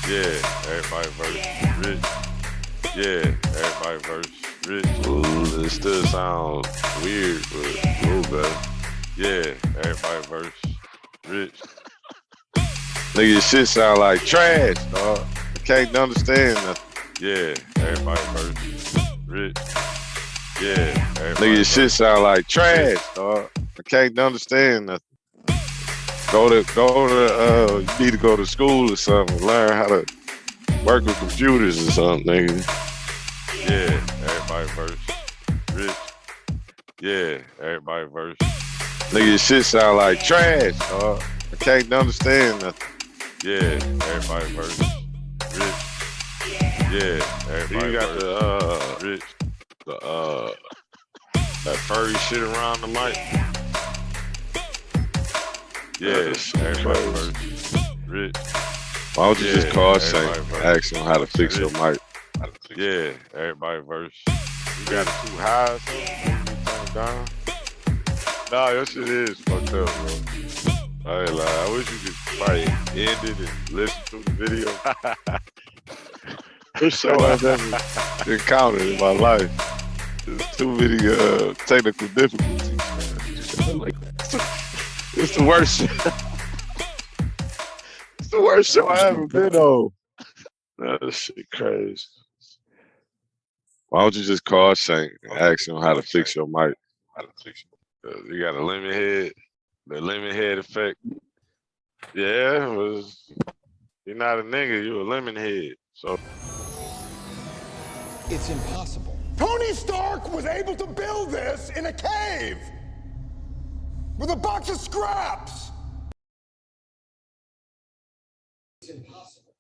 Yeah, everybody versus rich. Yeah, everybody versus rich. Ooh, it still sounds weird, but a little better. Yeah, everybody versus rich. Nigga, your shit sound like trash, dog. I can't understand nothing. Yeah, everybody versus rich. Yeah, everybody. Nigga, your shit sound like trash, dog. I can't understand nothing. You need to go to school or something, learn how to work with computers or something, nigga. Yeah, everybody versus rich. Yeah, everybody versus. Nigga, your shit sound like trash, dog. I can't understand nothing. Yeah, everybody versus rich. Yeah, everybody. You got rich. That furry shit around the mic. Yeah, everybody versus rich. Why don't you just call Saint and ask him how to fix your mic? Yeah, everybody versus. You got it too high or something? You turn it down? Nah, your shit is fucked up, bro. I ain't lie. I wish you could probably end it and listen to the video. This show I've ever encountered in my life. There's too many technical difficulties, man. It's the worst shit. It's the worst show I ever been on. Nah, this shit crazy. Why don't you just call Saint and ask him how to fix your mic? You got a lemon head. The lemon head effect. Yeah, you're not a nigga, you're a lemon head. So it's impossible. Tony Stark was able to build this in a cave with a box of scraps. It's impossible.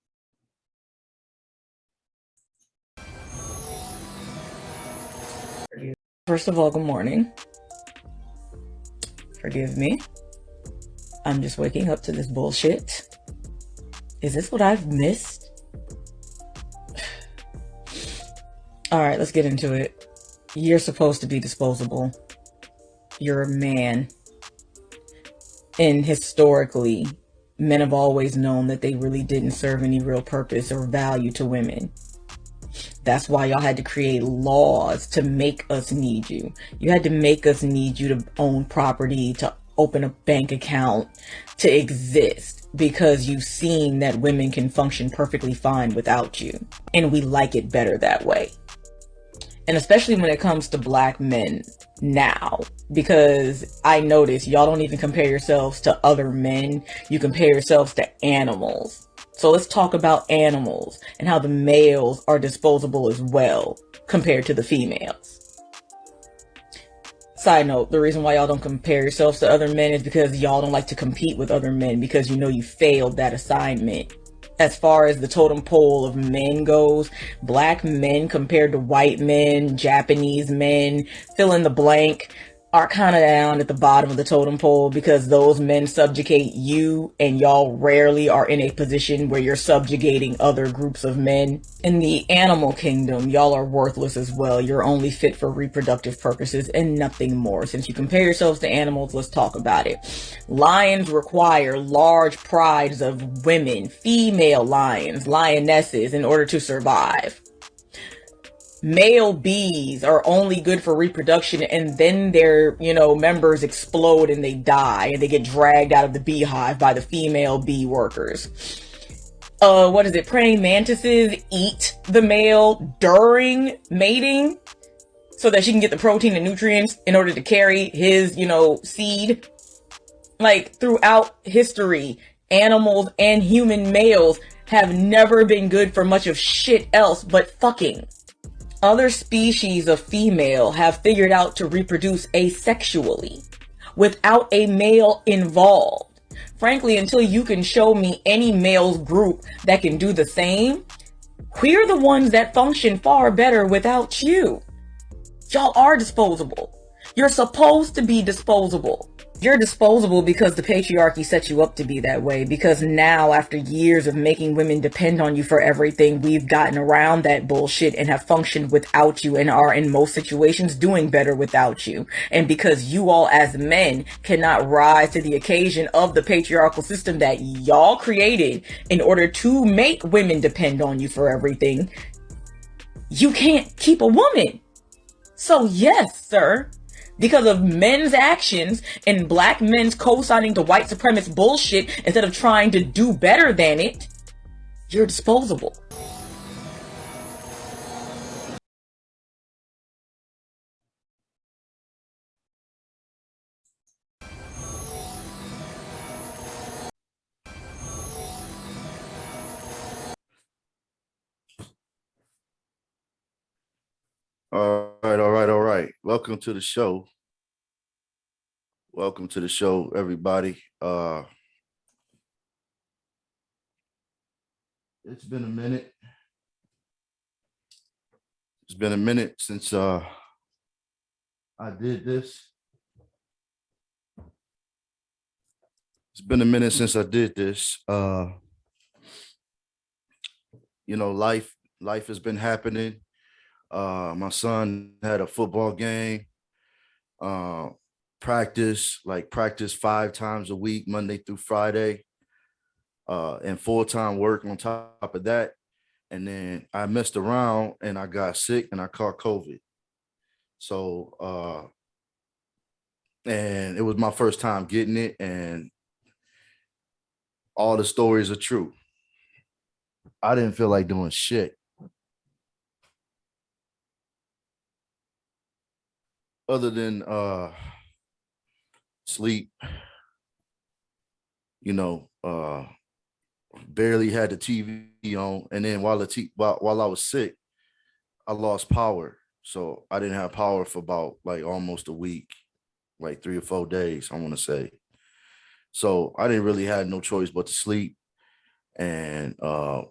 First of all, good morning. Forgive me. I'm just waking up to this bullshit. Is this what I've missed? All right, let's get into it. You're supposed to be disposable. You're a man. And historically, men have always known that they really didn't serve any real purpose or value to women. That's why y'all had to create laws to make us need you. You had to make us need you to own property, to open a bank account, to exist, because you've seen that women can function perfectly fine without you. And we like it better that way. And especially when it comes to black men now, because I notice y'all don't even compare yourselves to other men. You compare yourselves to animals. So let's talk about animals and how the males are disposable as well compared to the females. Side note, the reason why y'all don't compare yourselves to other men is because y'all don't like to compete with other men because you know you failed that assignment. As far as the totem pole of men goes, black men compared to white men, Japanese men, fill in the blank, are kind of down at the bottom of the totem pole because those men subjugate you and y'all rarely are in a position where you're subjugating other groups of men. In the animal kingdom, y'all are worthless as well. You're only fit for reproductive purposes and nothing more. Since you compare yourselves to animals, let's talk about it. Lions require large prides of women, female lions, lionesses, in order to survive. Male bees are only good for reproduction, and then their, members explode and they die and they get dragged out of the beehive by the female bee workers. Praying mantises eat the male during mating so that she can get the protein and nutrients in order to carry his, seed. Like, throughout history, animals and human males have never been good for much of shit else but fucking. Other species of female have figured out to reproduce asexually, without a male involved. Frankly, until you can show me any male group that can do the same, we're the ones that function far better without you. Y'all are disposable. You're supposed to be disposable. You're disposable because the patriarchy set you up to be that way. Because now, after years of making women depend on you for everything, we've gotten around that bullshit and have functioned without you and are in most situations doing better without you. And because you all as men cannot rise to the occasion of the patriarchal system that y'all created in order to make women depend on you for everything, you can't keep a woman. So yes, sir, because of men's actions and black men's co-signing to white supremacist bullshit instead of trying to do better than it, you're disposable. All right. Welcome to the show. Welcome to the show, everybody. It's been a minute. It's been a minute since I did this. It's been a minute since I did this. Life has been happening. My son had a football game. Practice 5 times a week, Monday through Friday, and full-time work on top of that. And then I messed around and I got sick and I caught COVID. So, and it was my first time getting it, and all the stories are true. I didn't feel like doing shit. Other than sleep, barely had the TV on, and then while I was sick, I lost power, so I didn't have power for about like almost a week, like 3 or 4 days, I want to say. So I didn't really have no choice but to sleep, and as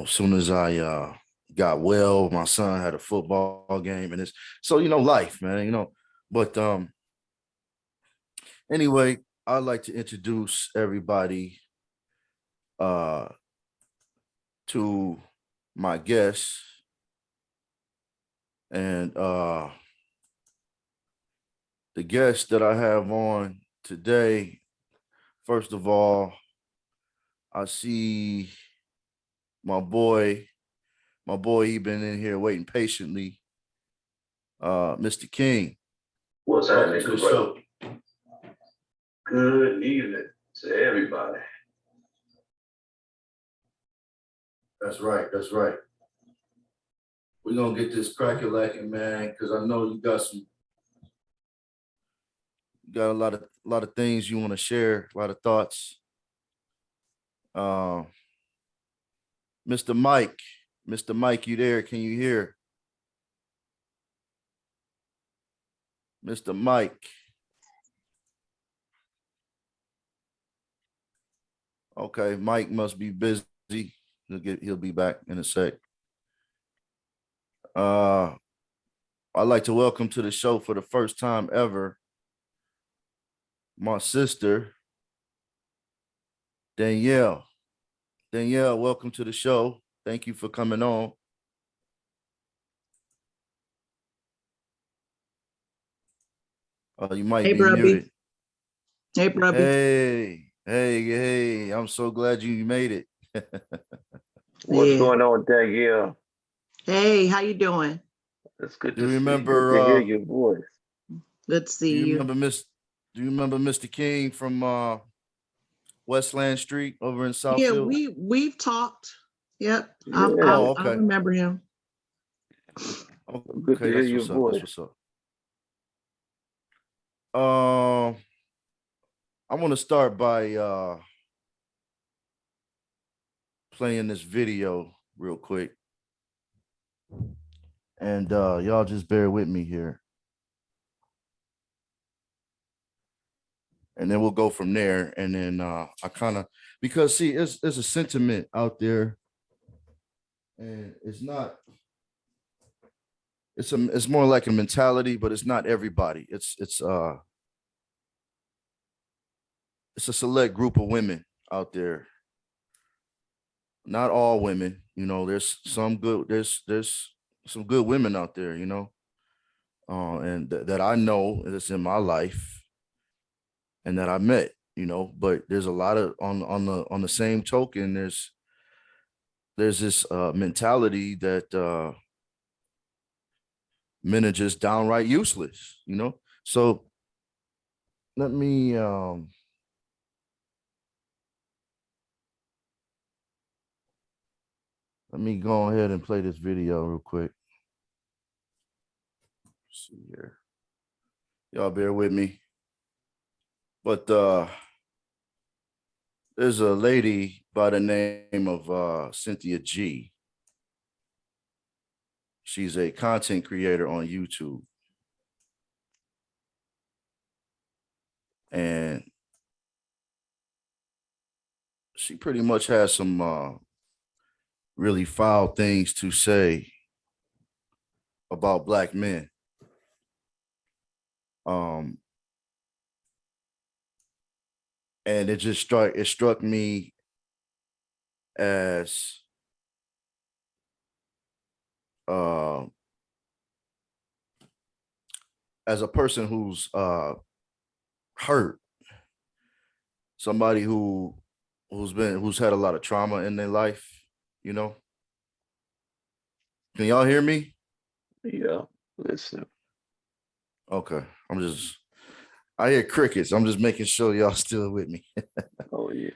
soon as I got well, my son had a football game, and it's so life, man, But anyway, I'd like to introduce everybody to my guests. And the guest that I have on today, first of all, I see my boy, he been in here waiting patiently. Mr. King. What's happening, good brother? Good evening to everybody. That's right. We're gonna get this crack-a-lacking, man, because I know you got a lot of things you want to share, a lot of thoughts. Mr. Mike, you there? Can you hear? Mr. Mike. Okay, Mike must be busy. He'll be back in a sec. I'd like to welcome to the show for the first time ever my sister, Danielle. Danielle, welcome to the show. Thank you for coming on. You might be muted. Hey, brubby. Hey, I'm so glad you made it. What's going on, Danielle? Hey, how you doing? It's good Do to you see remember, you. Good to hear your voice. Good to see do you you. Do you remember Mr. King from Westland Street over in Southfield? Yeah, we've talked. Yep. Yeah. Okay. I remember him. Good to hear your voice. That's what's up. I want to start by playing this video real quick. And y'all just bear with me here. And then we'll go from there. And then I kind of, because see, there's a sentiment out there, and it's more like a mentality, but it's not everybody. It's it's a select group of women out there. Not all women, you know. There's some good. There's some good women out there, you know, and that I know that's in my life and that I met, you know. But there's a lot of on the same token. There's this mentality that men are just downright useless, you know. So let me go ahead and play this video real quick. Let's see here. Y'all bear with me. But there's a lady by the name of Cynthia G. She's a content creator on YouTube. And she pretty much has some really foul things to say about Black men. And it struck me as a person who's hurt, somebody who's had a lot of trauma in their life, you know. Can y'all hear me? Yeah, listen. Okay, I hear crickets. I'm just making sure y'all still with me. Oh yeah.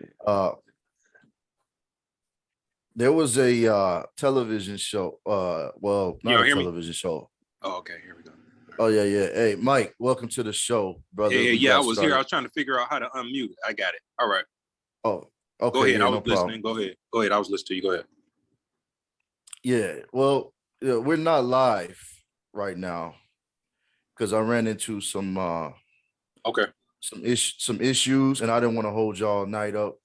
There was a television show. Well, not a television show. Oh, okay. Here we go. Oh yeah. Hey, Mike, welcome to the show, brother. Yeah. I was here. I was trying to figure out how to unmute. I got it. All right. Oh, okay. Go ahead. Yeah, I was listening. problem. Go ahead. I was listening to you. Go ahead. Yeah. Well, we're not live right now because I ran into some some issues, and I didn't want to hold y'all night up.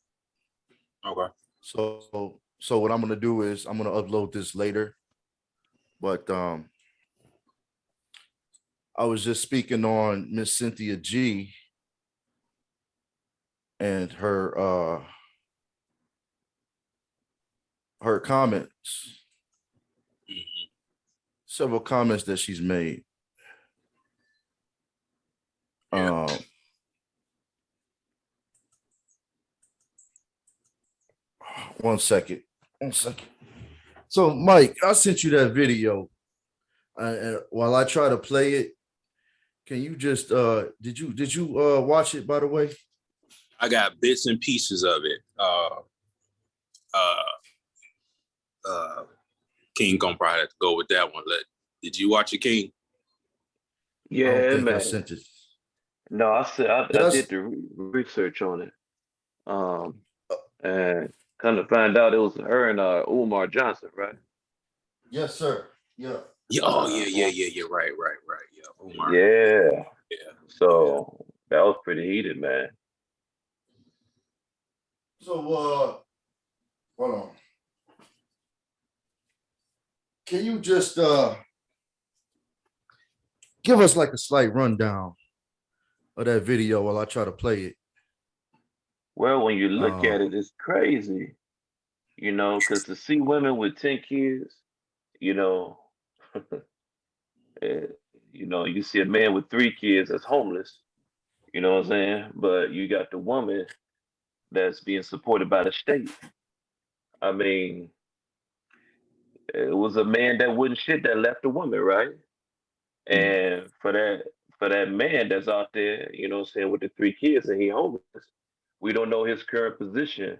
Okay. So what I'm gonna do is I'm gonna upload this later. But I was just speaking on Miss Cynthia G and her comments, several comments that she's made. Yeah. One second. So, Mike, I sent you that video. And while I try to play it, can you just did you watch it, by the way? I got bits and pieces of it. King gonna probably have to go with that one. Did you watch it, King? Yeah, I don't think man. I sent it. No, I did the research on it. And kind of find out it was her and Umar Johnson, right? Yes, sir. Yeah. Oh, yeah. Right. Yeah. Umar. Yeah. Yeah. So that was pretty heated, man. So hold on. Can you just give us like a slight rundown of that video while I try to play it? Well, when you look at it, it's crazy, you know, because to see women with 10 kids, you know, you see a man with 3 kids that's homeless, you know what I'm saying? But you got the woman that's being supported by the state. I mean, it was a man that wouldn't shit that left the woman, right? And for that man that's out there, you know what I'm saying, with the 3 kids and he homeless, we don't know his current position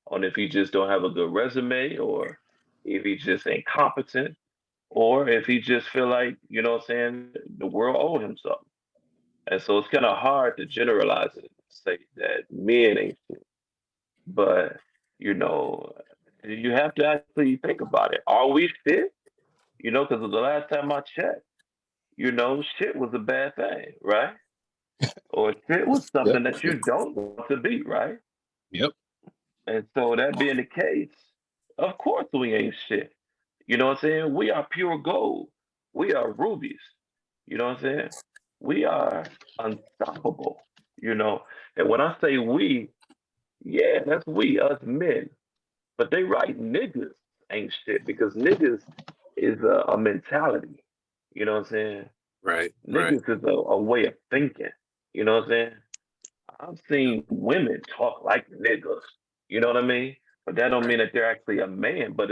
on if he just don't have a good resume or if he's just incompetent or if he just feel like, you know what I'm saying, the world owed him something. And so it's kind of hard to generalize it and say that men ain't shit. But, you know, you have to actually think about it. Are we fit? You know, because the last time I checked, you know, shit was a bad thing, right? Or shit was something that you don't want to be, right? Yep. And so that being the case, of course we ain't shit. You know what I'm saying? We are pure gold. We are rubies. You know what I'm saying? We are unstoppable, you know. And when I say we, yeah, that's we, us men. But they right, niggas ain't shit because niggas is a mentality. You know what I'm saying? Right, right. Niggas is a way of thinking. You know what I'm saying? I've seen women talk like niggas. You know what I mean? But that don't mean that they're actually a man, but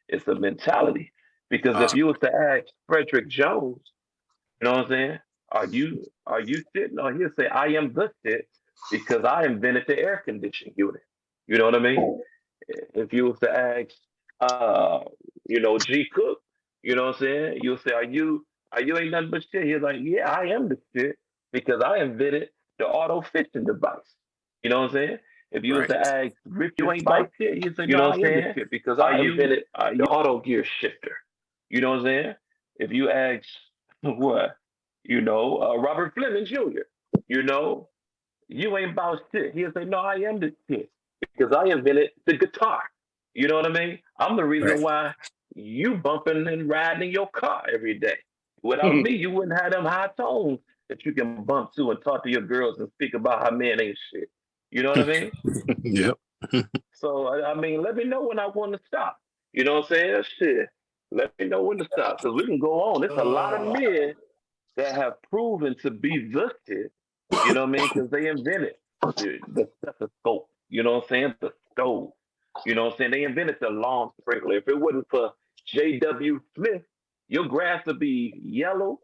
it's a mentality. Because if Uh, you was to ask Frederick Jones, you know what I'm saying? Are you shit? No, he'll say I am the shit because I invented the air conditioning unit. You know what I mean? If you was to ask G Cook, you know what I'm saying? You'll say, are you ain't nothing but shit? He's like, yeah, I am the shit because I invented the auto fishing device. You know what I'm saying? If you was right. to ask Richard Spice, you know what I'm saying? Because I invented the auto gear shifter. You know what I'm saying? If you ask what, Robert Fleming Jr., you know, you ain't about shit. He'll say, no, I am the shit because I invented the guitar. You know what I mean? I'm the reason Right. why you bumping and riding in your car every day. Without me, you wouldn't have them high tones that you can bump to and talk to your girls and speak about how men ain't shit. You know what I mean? Yep. So, I mean, let me know when I want to stop. You know what I'm saying? Shit. Let me know when to stop because we can go on. There's a lot of men that have proven to be the shit, you know what I mean? Because they invented the stethoscope, you know what I'm saying? The stove, you know what I'm saying? They invented the lawn sprinkler. If it wasn't for J.W. Smith, your grass would be yellow,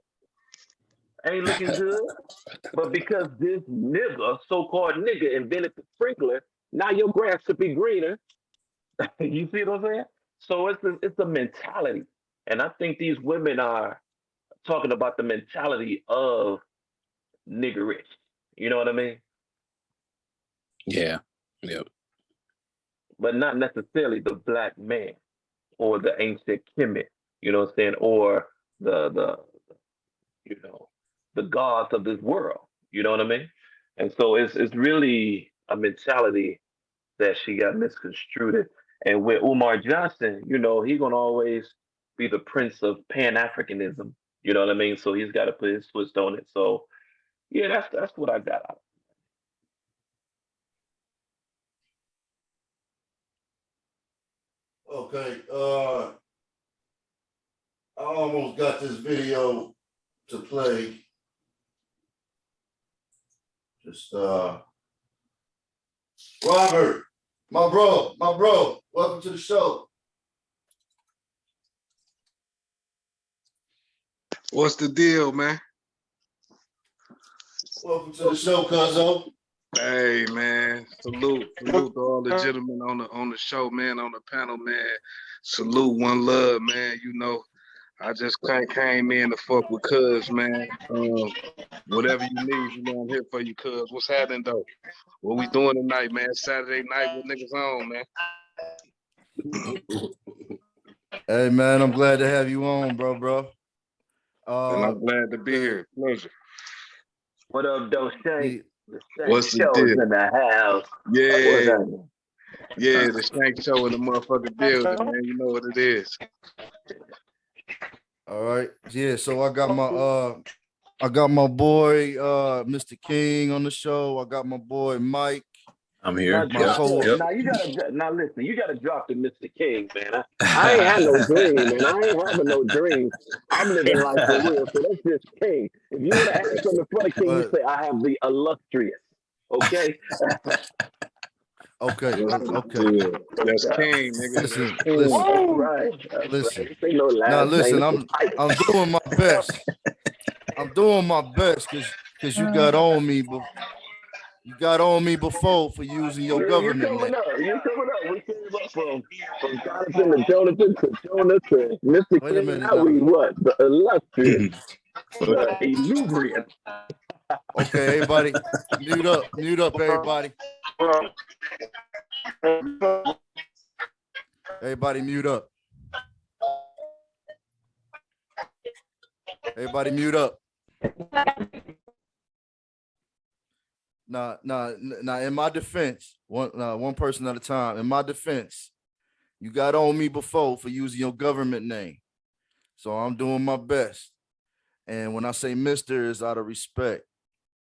ain't looking good. But because this nigga, so-called nigga, invented the sprinkler, now your grass should be greener. You see what I'm saying? So it's a mentality. And I think these women are talking about the mentality of niggerish. You know what I mean? Yeah. Yep. But not necessarily the black man or the ancient Kemet, you know what I'm saying, or the you know the gods of this world. You know what I mean? And so it's really a mentality that she got misconstrued. And with Umar Johnson, he gonna always be the prince of Pan Africanism. You know what I mean? So he's got to put his twist on it. So yeah, that's what I got out. Okay. I almost got this video to play. Just Robert, my bro, welcome to the show. What's the deal, man? Welcome to the show, Cuzzo. Hey, man. Salute to all the gentlemen on the show, man, on the panel, man. Salute, one love, man. I just came in to fuck with Cuz, man. Whatever you need, I'm here for you, Cuz. What's happening, though? What we doing tonight, man? Saturday night with niggas on, man. Hey, man, I'm glad to have you on, bro. And I'm glad to be here. Pleasure. What up, though, Shank? The Shank What's the Show's deal? in the house. What's Yeah, happening? yeah, the Shank Show in the motherfucking building, man. You know what it is. All right. Yeah, so I got my boy Mr. King on the show. I got my boy Mike. I'm Now, here. drop Yep. the, Yep. now you gotta now listen. You gotta drop the Mr. King, man. I ain't had no dream, man. I ain't having no dream. I'm living life for real. So that's just King. If you want to ask him in front of King, you But say I have the illustrious. Okay. okay. Yeah, that's King, nigga. Listen, That's King. listen, That's right. That's listen. right. This ain't no Now last name. listen, It's a I'm title. I'm doing my best. I'm doing my best because you got on me, but you got on me before for using your You government name. coming up. You coming up. We came up from Jonathan to Jonathan to Jonas to Mr. Wait a King. minute Now now. we what? The illustrious, the inebriant. Okay, everybody, mute up, everybody. Everybody mute up. Everybody mute up. Now, in my defense, one person at a time. In my defense, you got on me before for using your government name. So I'm doing my best. And when I say Mr., it's out of respect.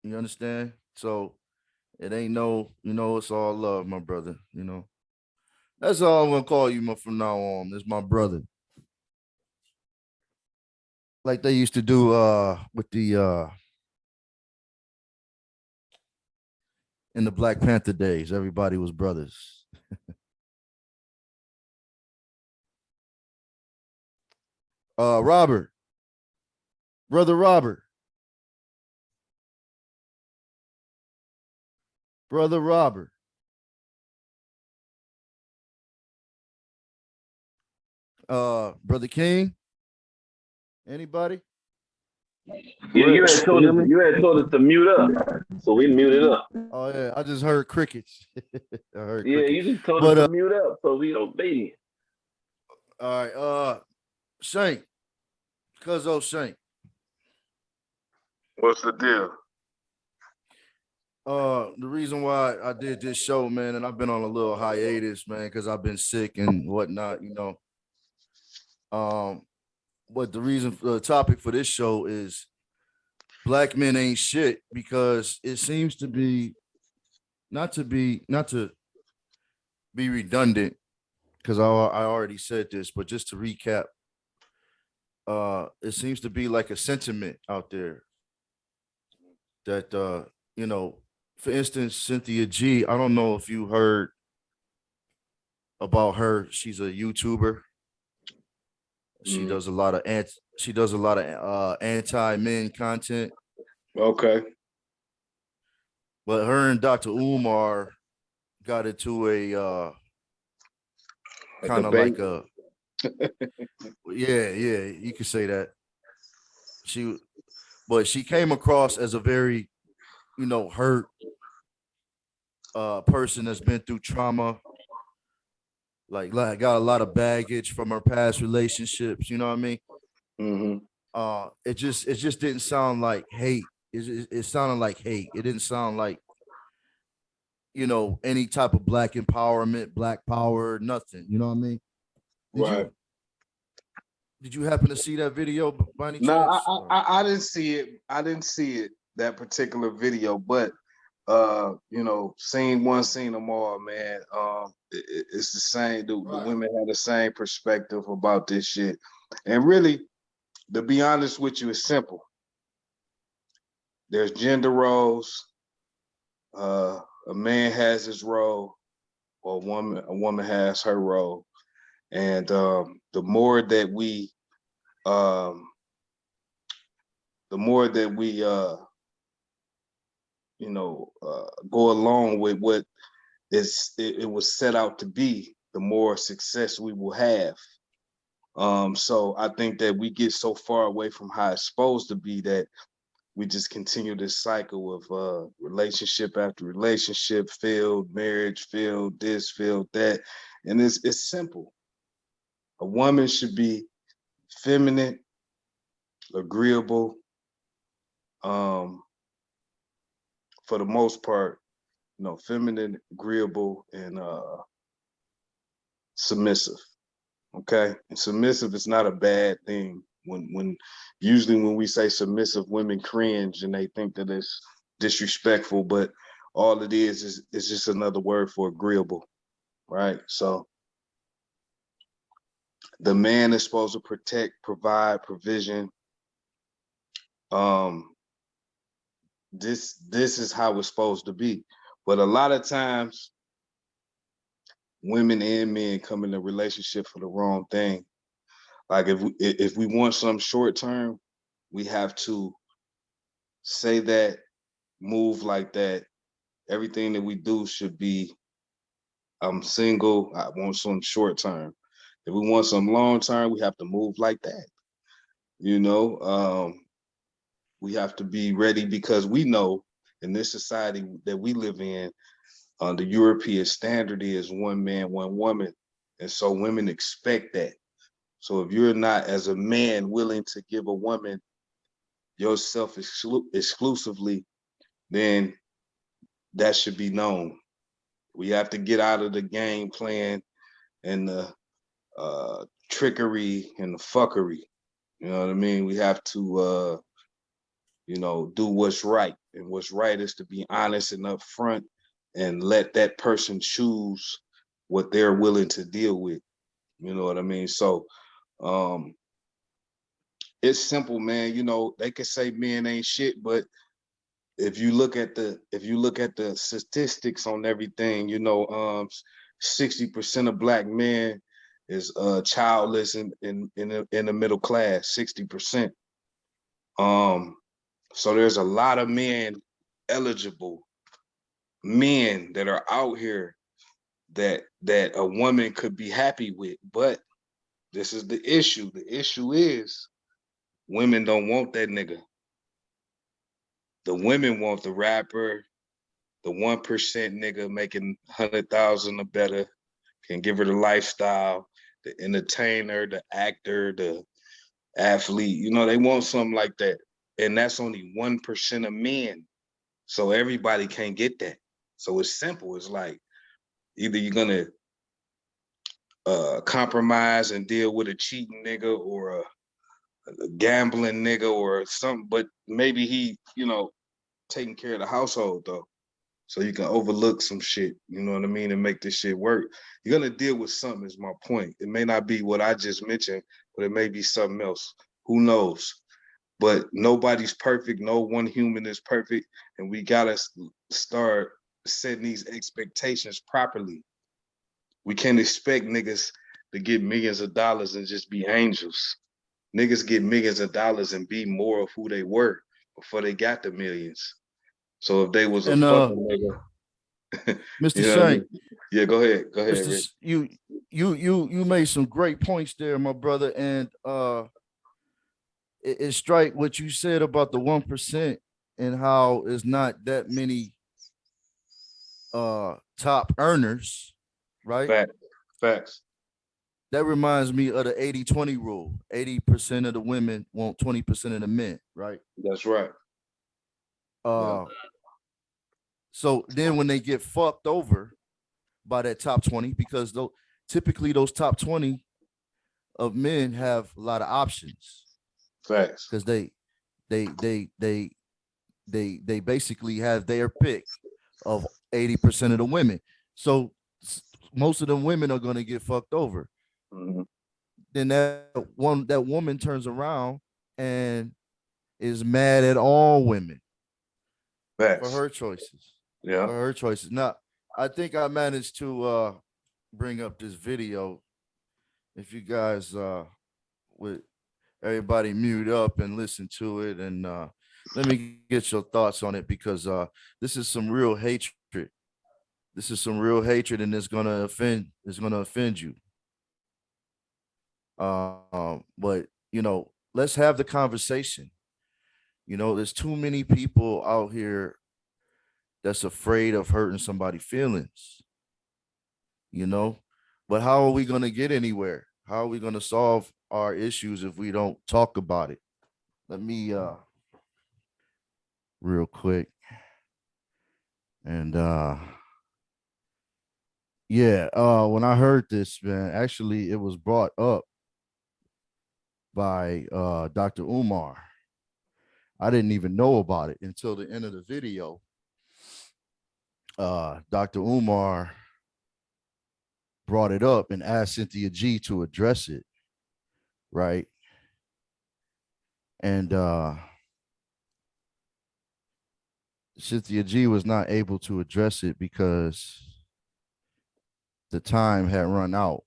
You understand? So It ain't no, it's all love, my brother. That's all I'm gonna call you from now on. It's my brother. Like they used to do with the in the Black Panther days. Everybody was brothers. Robert, brother Robert, brother Robert. Brother King. Anybody? Yeah, you Rich, had you told hear us me? you had told us to mute up, so we muted up. Oh yeah, I just heard crickets. I heard Yeah, crickets. you just told us But to mute up, so we obeyed. all right, Shank, Cuzzo Shank. What's the deal? The reason why I did this show, man, and I've been on a little hiatus, man, because I've been sick and whatnot, But the reason for the topic for this show is black men ain't shit, because it seems to be not to be redundant, because I already said this, but just to recap, it seems to be like a sentiment out there that for instance, Cynthia G, I don't know if you heard about her. She's a YouTuber. She does a lot of anti-men content. Okay. But her and Dr. Umar got into a kind of debate. like a yeah, you could say that. But she came across as a very, hurt person that's been through trauma, like got a lot of baggage from her past relationships, you know what I mean? It just didn't sound like hate. It sounded like hate. It didn't sound like, any type of black empowerment, black power, nothing. You know what I mean? Right. Did you happen to see that video by any No, chance? I didn't see it. I didn't see it, that particular video, but seen them all, man. It's the same. The women have the same perspective about this shit. And really, to be honest with you, it's simple. There's gender roles. A man has his role, or a woman has her role. And the more that we go along with what it was set out to be, the more success we will have. So I think that we get so far away from how it's supposed to be that we just continue this cycle of relationship after relationship, failed marriage, failed this, failed that. And it's simple. A woman should be feminine, agreeable, for the most part, feminine, agreeable, and submissive. Okay, and submissive is not a bad thing. When usually when we say submissive, women cringe and they think that it's disrespectful, but all it is just another word for agreeable, right? So the man is supposed to protect, provide, provision. This is how it's supposed to be, but a lot of times women and men come in a relationship for the wrong thing. Like if we want some short term, we have to say that, move like that. Everything that we do should be, I'm single, I want some short term. If we want some long term, we have to move like that. We have to be ready, because we know in this society that we live in, the European standard is one man, one woman. And so women expect that. So if you're not, as a man, willing to give a woman yourself exclusively, then that should be known. We have to get out of the game plan and the trickery and the fuckery. You know what I mean? We have to do what's right. And what's right is to be honest and upfront and let that person choose what they're willing to deal with. You know what I mean? So it's simple, man. They could say men ain't shit, but if you look at the statistics on everything, 60% of black men is childless in the middle class, 60%. So there's a lot of eligible men that are out here that a woman could be happy with. But this is the issue. The issue is women don't want that nigga. The women want the rapper, the 1% nigga making 100,000 or better, can give her the lifestyle, the entertainer, the actor, the athlete. They want something like that. And that's only 1% of men. So everybody can't get that. So it's simple. It's like either you're gonna compromise and deal with a cheating nigga or a gambling nigga or something, but maybe he, taking care of the household though. So you can overlook some shit, you know what I mean, and make this shit work. You're gonna deal with something is my point. It may not be what I just mentioned, but it may be something else. Who knows? But nobody's perfect. No one human is perfect. And we gotta start setting these expectations properly. We can't expect niggas to get millions of dollars and just be angels. Niggas get millions of dollars and be more of who they were before they got the millions. So if they was a And fucking nigga, Mr. you know what I Shank, mean? Yeah, go ahead, Mr. Rick. You made some great points there, my brother, and it strike what you said about the 1% and how it's not that many top earners, right? Facts. That reminds me of the 80-20 rule. 80% of the women want 20% of the men, right? That's right. So then when they get fucked over by that top 20, because typically those top 20 of men have a lot of options. Facts. Because they basically have their pick of 80% of the women. So most of the women are going to get fucked over. Mm-hmm. Then that woman turns around and is mad at all women Facts. for her choices. Yeah. For her choices. Now, I think I managed to bring up this video. If you guys would everybody mute up and listen to it, and let me get your thoughts on it, because this is some real hatred. This is some real hatred, and it's gonna offend you. But let's have the conversation. There's too many people out here that's afraid of hurting somebody's feelings. But how are we gonna get anywhere? How are we gonna solve our issues if we don't talk about it? Let me real quick. And when I heard this, man, actually it was brought up by Dr. Umar. I didn't even know about it until the end of the video. Dr. Umar brought it up and asked Cynthia G to address it, right? And Cynthia G was not able to address it because the time had run out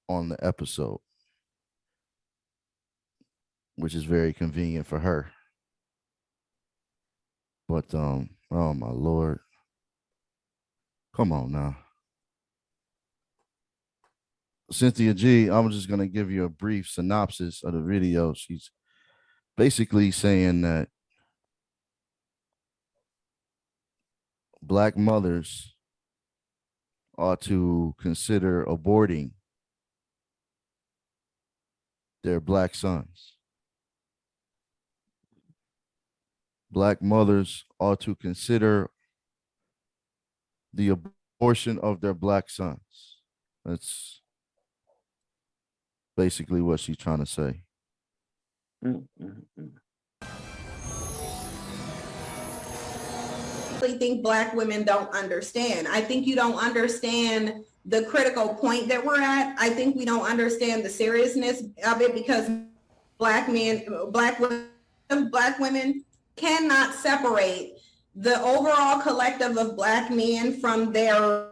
on the episode, which is very convenient for her. But oh my Lord. Come on now. Cynthia G, I'm just going to give you a brief synopsis of the video. She's basically saying that Black mothers ought to consider aborting their Black sons. Black mothers ought to consider the abortion of their Black sons. That's basically what she's trying to say. really think Black women don't understand. I think you don't understand the critical point that we're at. I think we don't understand the seriousness of it, because Black women cannot separate the overall collective of Black men from their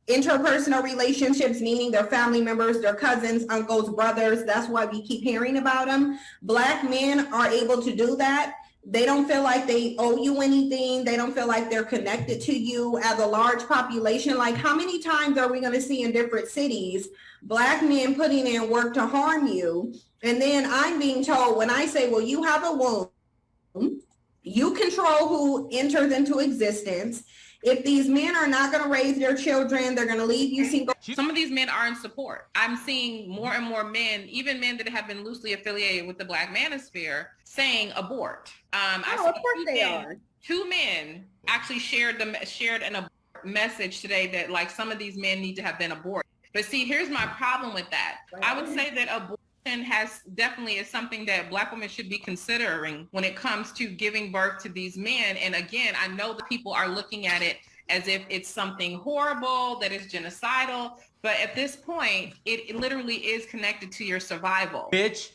interpersonal relationships, meaning their family members, their cousins, uncles, brothers. That's why we keep hearing about them. Black men are able to do that. They don't feel like they owe you anything. They don't feel like they're connected to you as a large population. Like, how many times are we going to see in different cities Black men putting in work to harm you? And then I'm being told, when I say, well, you have a womb, you control who enters into existence. If these men are not going to raise their children, they're going to leave you single. Some of these men are in support. I'm seeing more and more men, even men that have been loosely affiliated with the Black manosphere, saying abort. Of course they are. 2 men actually shared an message today that, like, some of these men need to have been aborted. But see, here's my problem with that. I would say that abortion is something that Black women should be considering when it comes to giving birth to these men. And again, I know that people are looking at it as if it's something horrible, that is genocidal, but at this point, it literally is connected to your survival. Bitch.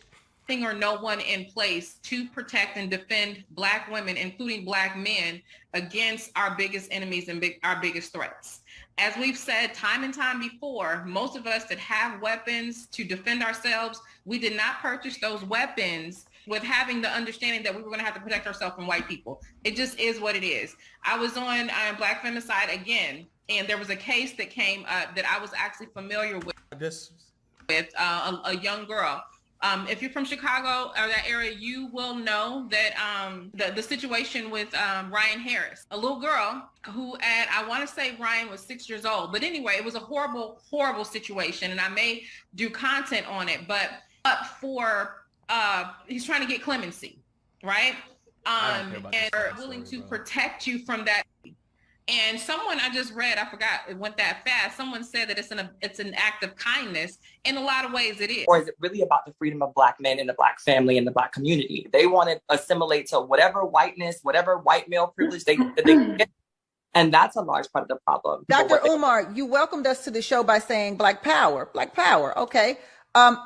Or no one in place to protect and defend Black women, including Black men, against our biggest enemies and our biggest threats. As we've said time and time before, most of us that have weapons to defend ourselves, we did not purchase those weapons with having the understanding that we were going to have to protect ourselves from white people. It just is what it is. I was on Black Femicide again, and there was a case that came up that I was actually familiar with a young girl. If you're from Chicago or that area, you will know that the situation with Ryan Harris, a little girl who I want to say Ryan was 6 years old. But anyway, it was a horrible, horrible situation. And I may do content on it, but he's trying to get clemency, right? And are willing to protect you from that. And someone I just read, I forgot, it went that fast. Someone said that it's an act of kindness. In a lot of ways it is. Or is it really about the freedom of Black men and the Black family and the Black community? They want to assimilate to whatever whiteness, whatever white male privilege they get. And that's a large part of the problem. Dr. Umar, you welcomed us to the show by saying Black power, Black power. Okay.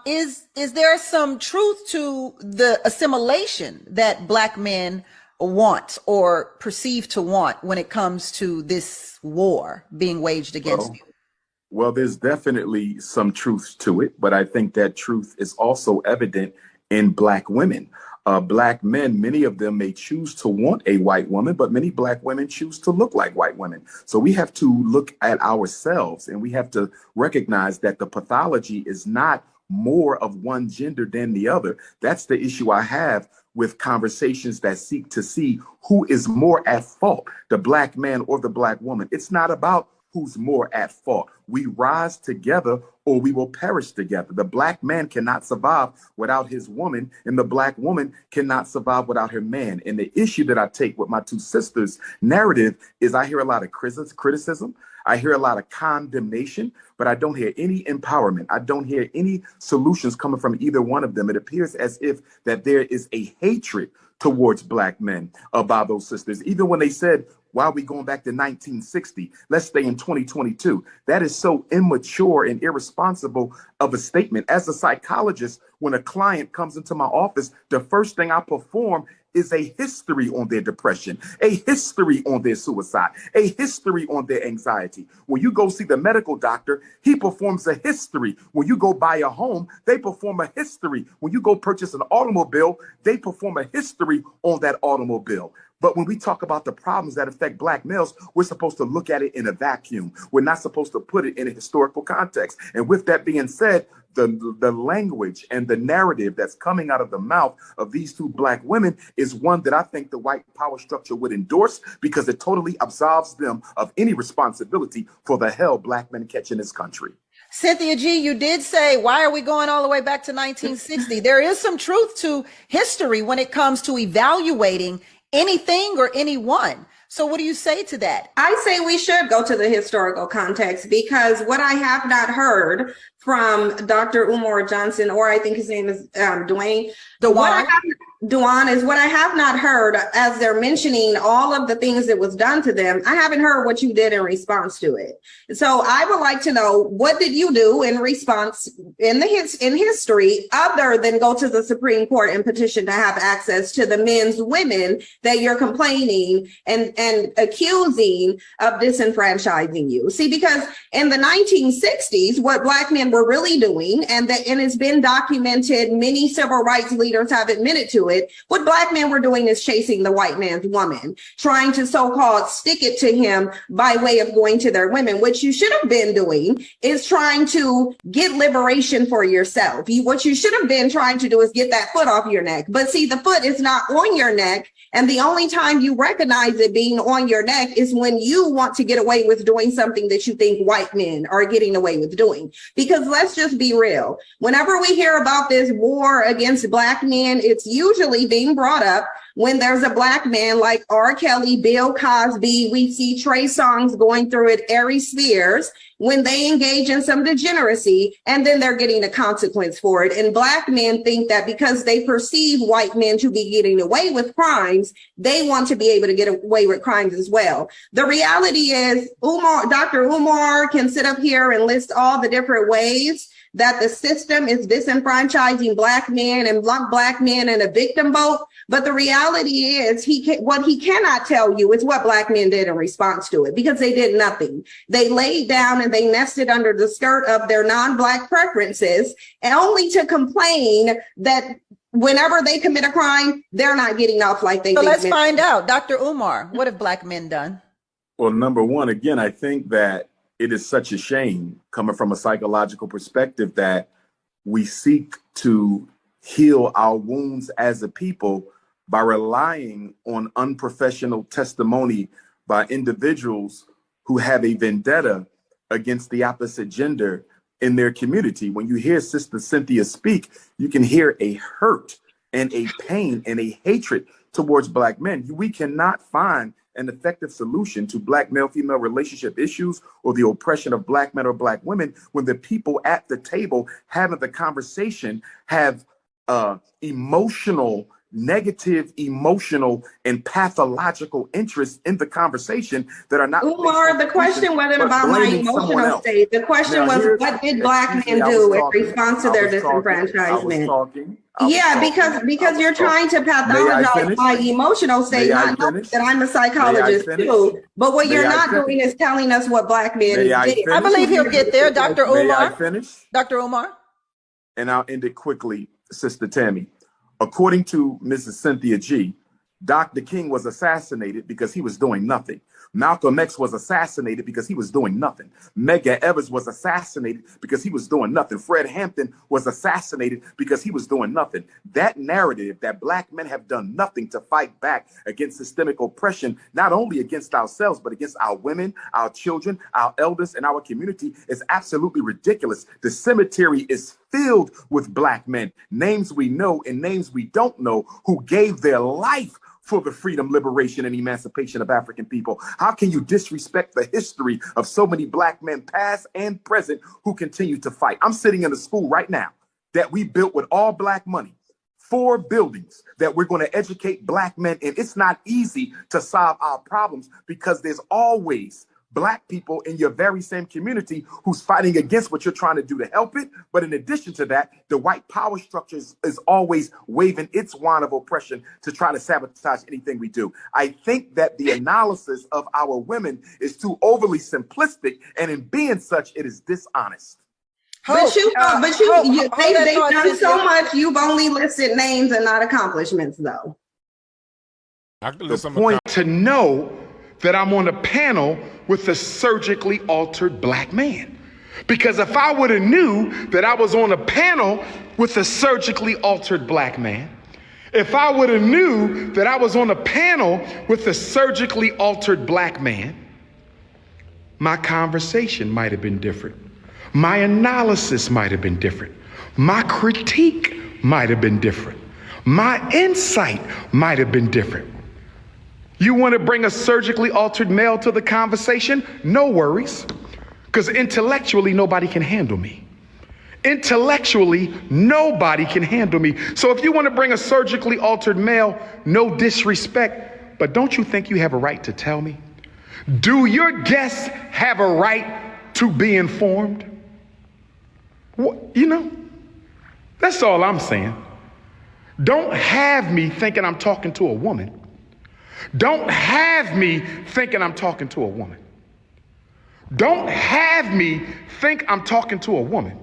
Is there some truth to the assimilation that Black men want or perceive to want when it comes to this war being waged against you? Well, there's definitely some truth to it, but I think that truth is also evident in Black women. Black men, many of them may choose to want a white woman, but many Black women choose to look like white women. So we have to look at ourselves, and we have to recognize that the pathology is not more of one gender than the other. That's the issue I have with conversations that seek to see who is more at fault, the Black man or the Black woman. It's not about who's more at fault. We rise together or we will perish together. The Black man cannot survive without his woman, and the Black woman cannot survive without her man. And the issue that I take with my 2 sisters' narrative is I hear a lot of criticism. I hear a lot of condemnation, but I don't hear any empowerment. I don't hear any solutions coming from either one of them. It appears as if that there is a hatred towards Black men by those sisters. Even when they said, why are we going back to 1960? Let's stay in 2022. That is so immature and irresponsible of a statement. As a psychologist, when a client comes into my office, the first thing I perform is a history on their depression, a history on their suicide, a history on their anxiety. When you go see the medical doctor, he performs a history. When you go buy a home, they perform a history. When you go purchase an automobile, they perform a history on that automobile. But when we talk about the problems that affect Black males, we're supposed to look at it in a vacuum. We're not supposed to put it in a historical context. And with that being said, the language and the narrative that's coming out of the mouth of these 2 Black women is one that I think the white power structure would endorse, because it totally absolves them of any responsibility for the hell Black men catch in this country. Cynthia G, you did say, why are we going all the way back to 1960? There is some truth to history when it comes to evaluating anything or anyone. So what do you say to that? I say we should go to the historical context, because what I have not heard from Dr. Umar Johnson, or I think his name is Dwayne. Duan, is what I have not heard as they're mentioning all of the things that was done to them. I haven't heard what you did in response to it. So I would like to know, what did you do in response in history other than go to the Supreme Court and petition to have access to the men's women that you're complaining and accusing of disenfranchising you? See, because in the 1960s, what Black men were really doing, and it's been documented, many civil rights leaders have admitted to it, what Black men were doing is chasing the white man's woman, trying to so-called stick it to him by way of going to their women. What you should have been doing is trying to get liberation for yourself. What you should have been trying to do is get that foot off your neck. But see, the foot is not on your neck. And the only time you recognize it being on your neck is when you want to get away with doing something that you think white men are getting away with doing. Because let's just be real. Whenever we hear about this war against Black men, it's usually being brought up when there's a Black man like R. Kelly, Bill Cosby. We see Trey Songz going through it, Ari Spears, when they engage in some degeneracy, and then they're getting a consequence for it. And Black men think that because they perceive white men to be getting away with crimes, they want to be able to get away with crimes as well. The reality is, Dr. Umar can sit up here and list all the different ways that the system is disenfranchising Black men and Black men in a victim vote. But the reality is, what he cannot tell you is what Black men did in response to it, because they did nothing. They laid down and they nested under the skirt of their non-Black preferences, and only to complain that whenever they commit a crime, they're not getting off like they did. So let's find out. Dr. Umar, what have Black men done? Well, number one, again, I think that it is such a shame, coming from a psychological perspective, that we seek to heal our wounds as a people by relying on unprofessional testimony by individuals who have a vendetta against the opposite gender in their community. When you hear Sister Cynthia speak, you can hear a hurt and a pain and a hatred towards Black men. We cannot find an effective solution to Black male-female relationship issues or the oppression of Black men or Black women when the people at the table having the conversation have negative emotional and pathological interests in the conversation that are not. Umar, the question wasn't about my emotional state. The question was, what did Black men do in response to their disenfranchisement? Yeah, because you're trying to pathologize my emotional state, not knowing that I'm a psychologist too. But what you're not doing is telling us what Black men did. I believe he'll get there, Dr. Umar. May I finish? Dr. Umar. And I'll end it quickly, Sister Tammy. According to Mrs. Cynthia G, Dr. King was assassinated because he was doing nothing. Malcolm X was assassinated because he was doing nothing. Medgar Evers was assassinated because he was doing nothing. Fred Hampton was assassinated because he was doing nothing. That narrative that Black men have done nothing to fight back against systemic oppression, not only against ourselves, but against our women, our children, our elders, and our community, is absolutely ridiculous. The cemetery is filled with Black men, names we know and names we don't know, who gave their life for the freedom, liberation, and emancipation of African people. How can you disrespect the history of so many Black men, past and present, who continue to fight? I'm sitting in a school right now that we built with all Black money, 4 buildings that we're going to educate Black men in. It's not easy to solve our problems because there's always Black people in your very same community who's fighting against what you're trying to do to help it. But in addition to that, the white power structure is always waving its wand of oppression to try to sabotage anything we do. I think that the analysis of our women is too overly simplistic, and in being such, it is dishonest. They've done so much. You've only listed names and not accomplishments, though. The point to know that I'm on a panel with a surgically altered Black man. Because if I would have knew that I was on a panel with a surgically altered Black man, if I would have knew that I was on a panel with a surgically altered Black man, my conversation might have been different. My analysis might have been different. My critique might have been different. My insight might have been different. You want to bring a surgically altered male to the conversation? No worries, because intellectually, nobody can handle me. Intellectually, nobody can handle me. So if you want to bring a surgically altered male, no disrespect, but don't you think you have a right to tell me? Do your guests have a right to be informed? What, you know, that's all I'm saying. Don't have me thinking I'm talking to a woman. Don't have me thinking I'm talking to a woman. Don't have me think I'm talking to a woman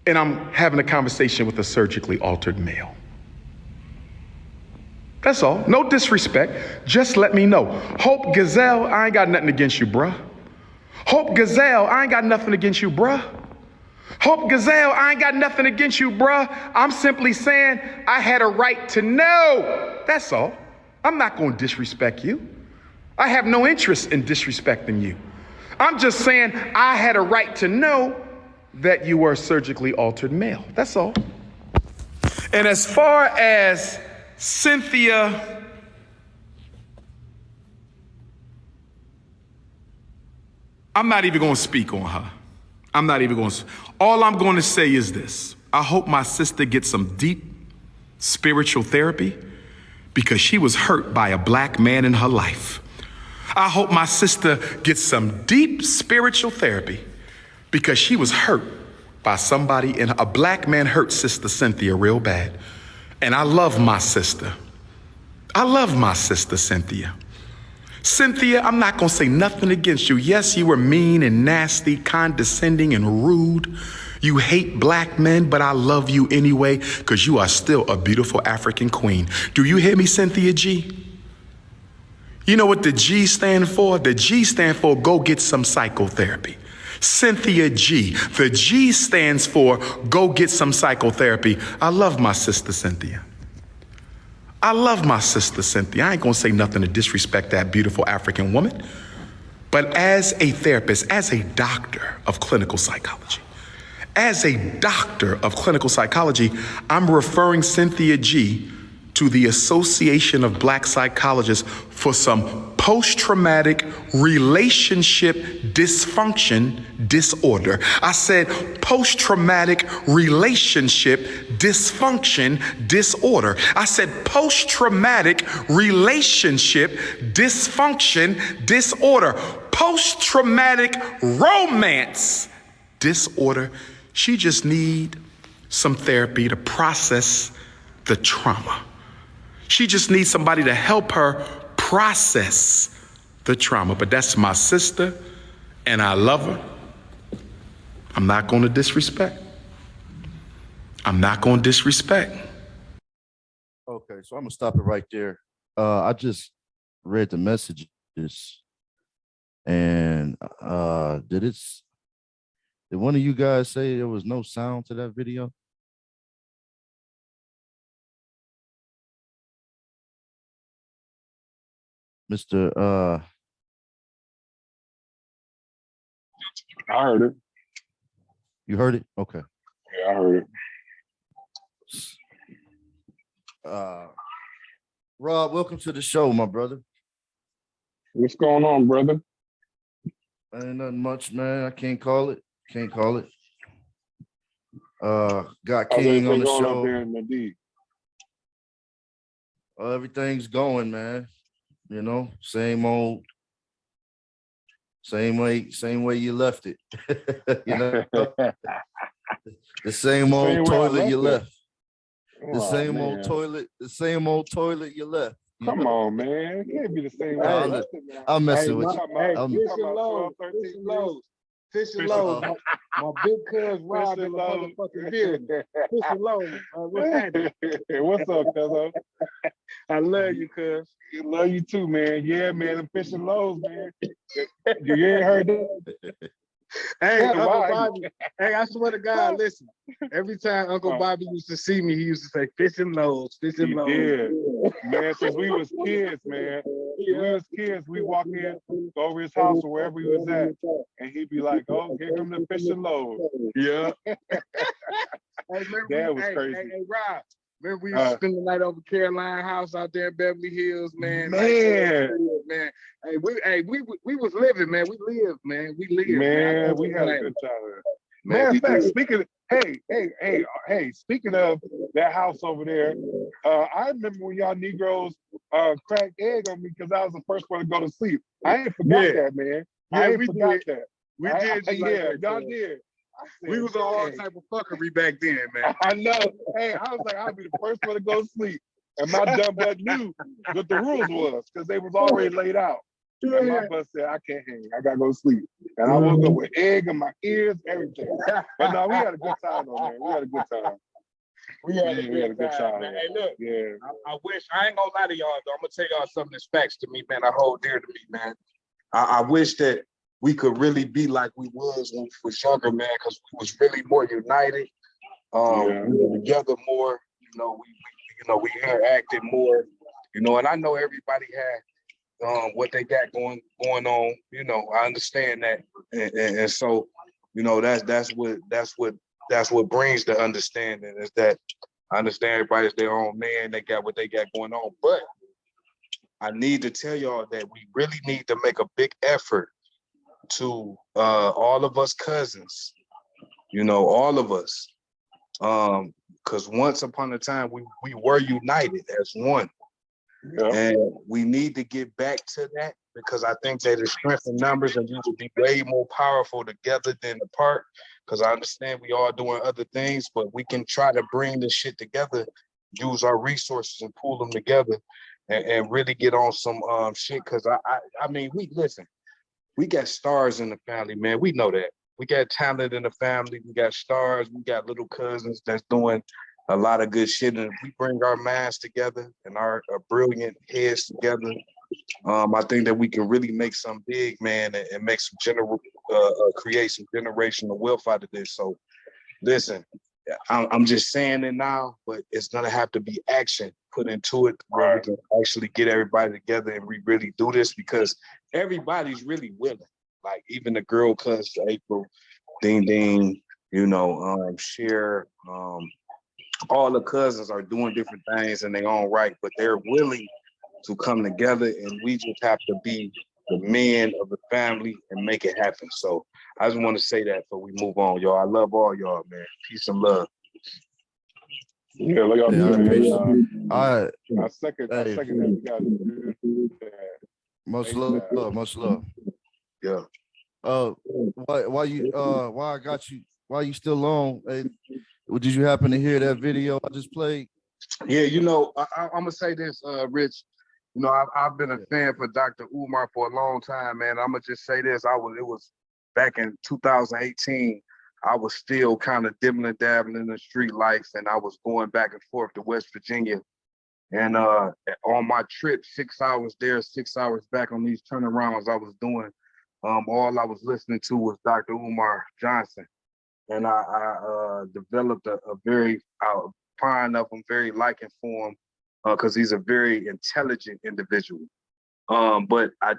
and I'm having a conversation with a surgically altered male. That's all. No disrespect. Just let me know. Hope Gazelle, I ain't got nothing against you, bruh. Hope Gazelle, I ain't got nothing against you, bruh. Hope Gazelle, I ain't got nothing against you, bruh. I'm simply saying I had a right to know. That's all. I'm not going to disrespect you. I have no interest in disrespecting you. I'm just saying I had a right to know that you were a surgically altered male. That's all. And as far as Cynthia, I'm not even going to speak on her. I'm not even going to. All I'm going to say is this. I hope my sister gets some deep spiritual therapy because she was hurt by a black man in her life. I hope my sister gets some deep spiritual therapy because she was hurt by somebody, and a black man hurt Sister Cynthia real bad. And I love my sister. I love my sister, Cynthia. Cynthia, I'm not going to say nothing against you. Yes, you were mean and nasty, condescending and rude. You hate black men, but I love you anyway because you are still a beautiful African queen. Do you hear me, Cynthia G? You know what the G stand for? The G stand for go get some psychotherapy. Cynthia G. The G stands for go get some psychotherapy. I love my sister, Cynthia. I love my sister, Cynthia. I ain't gonna say nothing to disrespect that beautiful African woman. But as a therapist, as a doctor of clinical psychology, I'm referring Cynthia G to the Association of Black Psychologists for some post-traumatic relationship dysfunction disorder. I said post-traumatic relationship dysfunction disorder. I said post-traumatic relationship dysfunction disorder. Post-traumatic romance disorder. She just need some therapy to process the trauma. She just needs somebody to help her process the trauma. But that's my sister, and I love her. I'm not going to disrespect. I'm not going to disrespect. Okay, so I'm going to stop it right there. I just read the messages, and did one of you guys say there was no sound to that video? Mr. I heard it. You heard it? Okay. Yeah, I heard it. Rob, welcome to the show, my brother. What's going on, brother? Ain't nothing much, man. I can't call it. Got King on the show. Up there in Medellin? Everything's going, man. You know, same way you left it. You know, the same old toilet you left. The same old toilet you left. Come on, man. It can't be the same way. I'm messing with you. Fishing lows. My big cuz Rob in the motherfucking building. Fishing lows. What's happening? What's up, cuz? I love you, cuz. I love you too, man. Yeah, man. I'm fishing lows, man. You ain't heard that? Hey, Uncle Bobby. Hey, I swear to God, listen. Every time Uncle Bobby used to see me, he used to say, fishing lows, fishing lows. Yeah, man, since we was kids, man. We walk in, go over his house or wherever he was at, and he'd be like, oh, here come the fishing lows. Yeah. That was crazy. Hey, Rob. Remember we used to spend the night over Caroline House out there in Beverly Hills, man. Man. Hey, we was living, man. We lived, man. We lived. Man, we had a good childhood. Matter of fact, speaking of that house over there, I remember when y'all Negroes cracked egg on me because I was the first one to go to sleep. I ain't forgot that, man. I ain't forgot that. We did. Y'all did. We was on all type of fuckery back then, man. I know. Hey, I was like, I'll be the first one to go to sleep. And my dumb butt knew what the rules was because they was already laid out. And my butt said, I can't hang. I gotta go to sleep. And I woke up with egg in my ears, everything. But no, we had a good time on there. We had a good time. We had a good time, man. Hey, look, I wish, I ain't gonna lie to y'all, though. I'm gonna tell y'all something that's facts to me, man. I hold dear to me, man. I wish that we could really be like we was when we was younger, man, because we was really more united. We were together more. We interacted more. And I know everybody had what they got going on. I understand that, and so that's what brings the understanding is that I understand everybody's their own man. They got what they got going on, but I need to tell y'all that we really need to make a big effort to all of us cousins, all of us, because once upon a time we were united as one. And we need to get back to that because I think that the strength in numbers and we will be way more powerful together than apart. Because I understand we all doing other things, but we can try to bring this shit together, use our resources and pull them together and really get on some shit. Because I mean, we got stars in the family, man. We know that. We got talent in the family. We got stars. We got little cousins that's doing a lot of good shit. And if we bring our minds together and our brilliant heads together, I think that we can really make some big, man, and make some create some generational wealth out of this. So listen, I'm just saying it now, but it's gonna have to be action put into it where we can actually get everybody together and we really do this because everybody's really willing. Like even the girl cousins, April, Ding Ding, Cher, all the cousins are doing different things in their own right, but they're willing to come together and we just have to be the men of the family and make it happen. So I just want to say that before we move on, y'all. I love all y'all, man. Peace and love. Yeah, like y'all I second that. We gotta do that. Much love. Yeah. Why you still on? Hey, did you happen to hear that video I just played? Yeah, I'm gonna say this, Rich. I've been a fan for Dr. Umar for a long time, man. I'm gonna just say this. It was back in 2018. I was still kind of dibbling dabbling in the street life, and I was going back and forth to West Virginia. And on my trip, 6 hours there, 6 hours back on these turnarounds I was doing, all I was listening to was Dr. Umar Johnson. And I developed a very fond of him, very liking for him, because he's a very intelligent individual. But I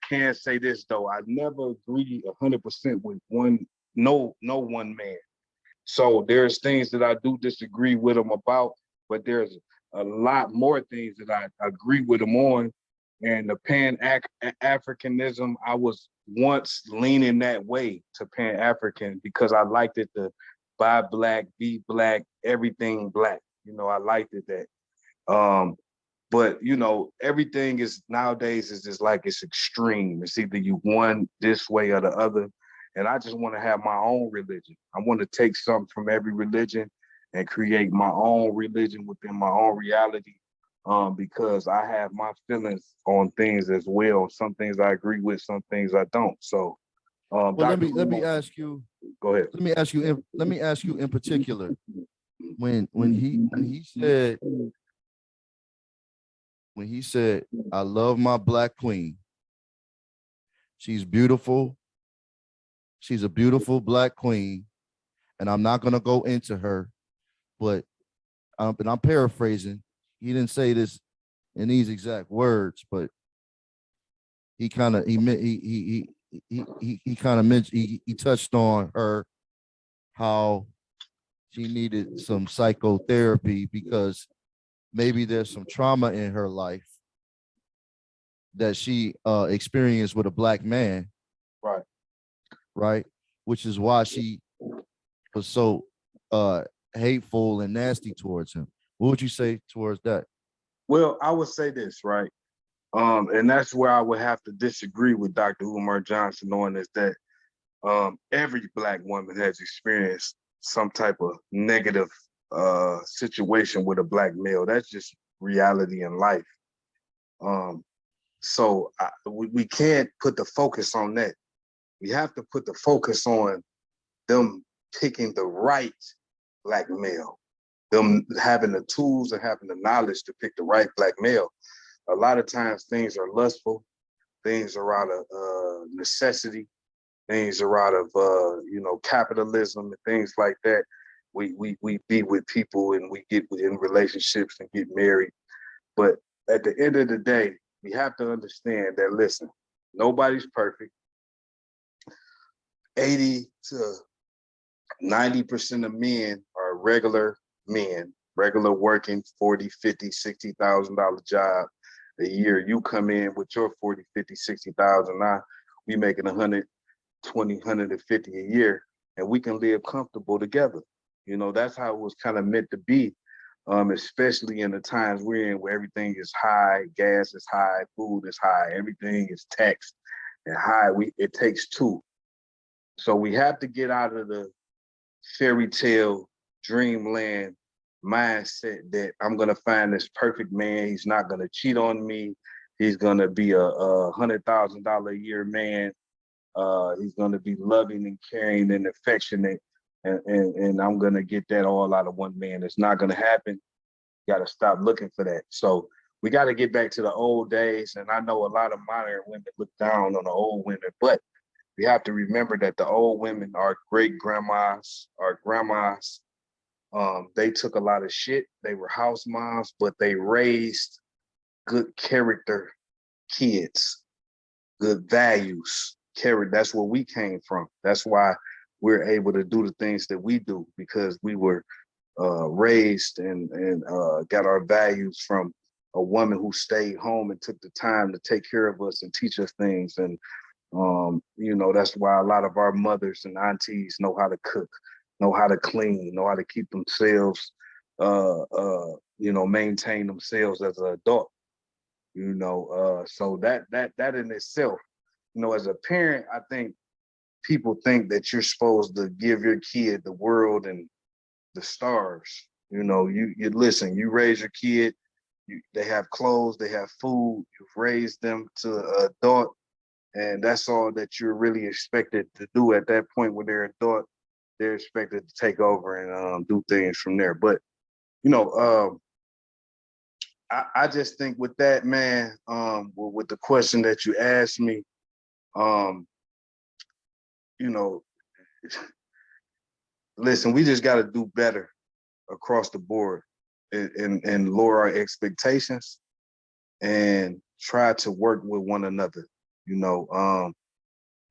can say this though, I never agree 100% with no one man. So there's things that I do disagree with him about, but there's a lot more things that I agree with him on. And the Pan-Africanism, I was once leaning that way to Pan-African because I liked it to buy black, be black, everything black. I liked it that. But everything is nowadays is just like it's extreme. It's either you one this way or the other. And I just want to have my own religion. I want to take something from every religion and create my own religion within my own reality. Because I have my feelings on things as well. Some things I agree with, some things I don't. So let me ask you. Go ahead. Let me ask you in particular. When he said, I love my black queen. She's beautiful. She's a beautiful black queen. And I'm not gonna go into her, but I'm paraphrasing. He didn't say this in these exact words, but he kind of mentioned he touched on her, how she needed some psychotherapy because maybe there's some trauma in her life that she experienced with a black man. Right. Which is why she was so hateful and nasty towards him. What would you say towards that? Well, I would say this, right? And that's where I would have to disagree with Dr. Umar Johnson on is that every Black woman has experienced some type of negative situation with a Black male. That's just reality in life. So we can't put the focus on that. We have to put the focus on them picking the right Black male, them having the tools and having the knowledge to pick the right Black male. A lot of times things are lustful, things are out of necessity, things are out of capitalism and things like that. We be with people and we get in relationships and get married. But at the end of the day, we have to understand that, listen, nobody's perfect. 80 to 90% of men are regular men, regular working 40, 50, $60,000 job a year. You come in with your 40, 50, 60,000. Now we making 120, 150 a year, and we can live comfortable together. You know, that's how it was kind of meant to be, especially in the times we're in where everything is high, gas is high, food is high, everything is taxed and high. It takes two. So we have to get out of the fairy tale dreamland mindset that I'm gonna find this perfect man. He's not gonna cheat on me. He's gonna be a $100,000 a year man. He's gonna be loving and caring and affectionate, and I'm gonna get that all out of one man. It's not gonna happen. You gotta stop looking for that. So we gotta get back to the old days. And I know a lot of modern women look down on the old women, but we have to remember that the old women, our great grandmas, our grandmas, they took a lot of shit. They were house moms, but they raised good character kids, good values, character. That's where we came from. That's why we're able to do the things that we do, because we were raised and got our values from a woman who stayed home and took the time to take care of us and teach us things. And that's why a lot of our mothers and aunties know how to cook, know how to clean, know how to keep themselves, maintain themselves as an adult. So that in itself, as a parent, I think people think that you're supposed to give your kid the world and the stars. You listen, you raise your kid, they have clothes, they have food, you've raised them to an adult. And that's all that you're really expected to do at that point when they're adult. They're expected to take over and do things from there. But, I just think with that, man, with the question that you asked me, listen, we just got to do better across the board and lower our expectations and try to work with one another.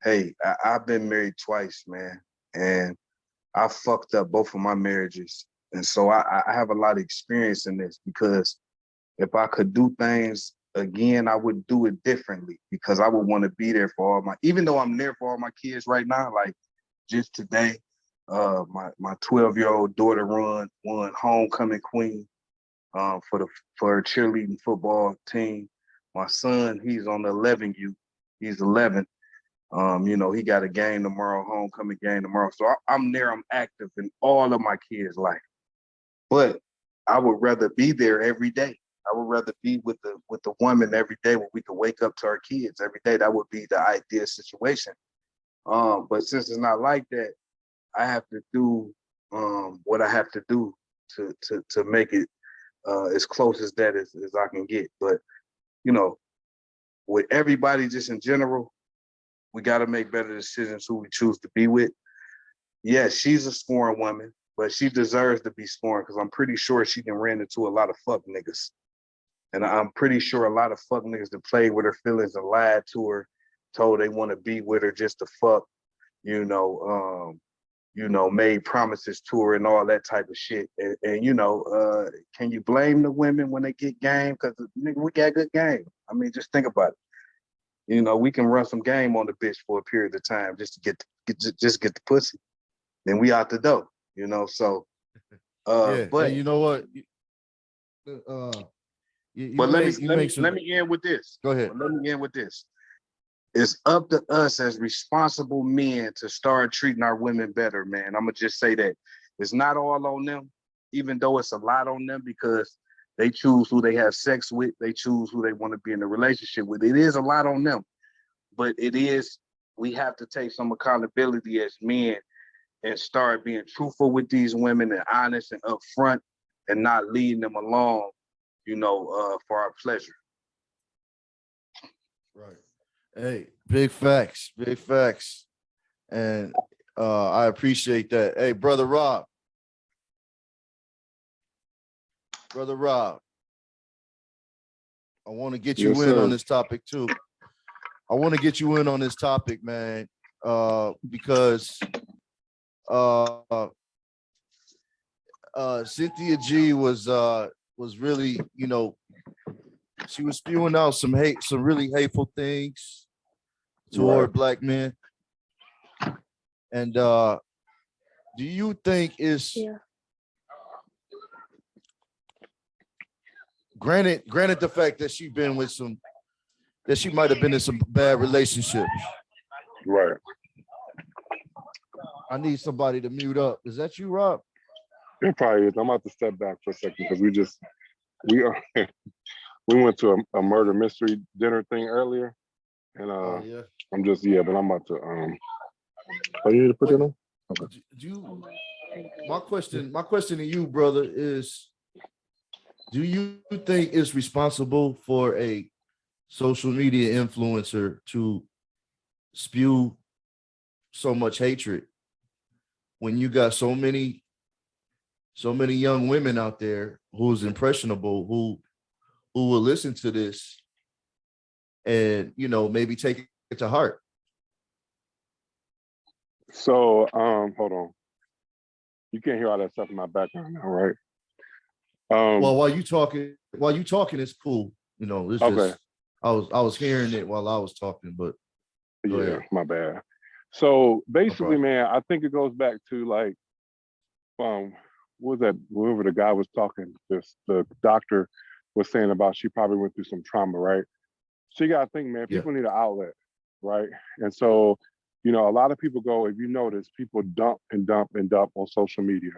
Hey, I've been married twice, man, and I fucked up both of my marriages. And so I have a lot of experience in this, because if I could do things again, I would do it differently, because I would want to be there for all even though I'm there for all my kids right now, like just today, my 12-year-old daughter won homecoming queen for her cheerleading football team. My son, he's on the 11U. He's 11. He got a game tomorrow, homecoming game tomorrow. So I'm there, I'm active in all of my kids' life. But I would rather be there every day. I would rather be with the woman every day where we could wake up to our kids every day. That would be the ideal situation. But since it's not like that, I have to do what I have to do to make it as close as that as I can get. But, with everybody just in general, we got to make better decisions who we choose to be with. Yes, she's a scoring woman, but she deserves to be scoring, because I'm pretty sure she can ran into a lot of fuck niggas. And I'm pretty sure a lot of fuck niggas that played with her feelings and lied to her, told they want to be with her just to fuck, made promises to her and all that type of shit. And can you blame the women when they get game? Because we got good game. I mean, just think about it. We can run some game on the bitch for a period of time just to get the pussy. Then we out the door. you know. So, Yeah, but and you know what? but let some. me end with this. Go ahead. Let me end with this. It's up to us as responsible men to start treating our women better, man. I'm gonna just say that it's not all on them, even though it's a lot on them because they choose who they have sex with, they choose who they want to be in a relationship with. It is a lot on them, but we have to take some accountability as men and start being truthful with these women and honest and upfront and not leading them along, for our pleasure. Right. Hey, big facts, and I appreciate that. Hey, brother Rob, I want to get you in on this topic too. I want to get you in on this topic, man, because Cynthia G was really, she was spewing out some really hateful things toward Black men. And do you think it's granted the fact that she might have been in some bad relationships? Right. I need somebody to mute up. Is that you, Rob? It probably is. I'm about to step back for a second because we went to a murder mystery dinner thing earlier, and I'm just but I'm about to Oh, you need to put it on? Okay. My question to you, brother, is do you think it's responsible for a social media influencer to spew so much hatred when you got so many young women out there who's impressionable, who will listen to this and maybe take it to heart? So hold on. You can't hear all that stuff in my background now, right? Well, while you talking, it's cool. It's okay. Just I was hearing it while I was talking, but yeah, my bad. So basically, man, I think it goes back to like what was that? Whoever the guy was talking, the doctor was saying about she probably went through some trauma, right? So you gotta think, man, people need an outlet, right? And so, a lot of people if you notice, people dump on social media,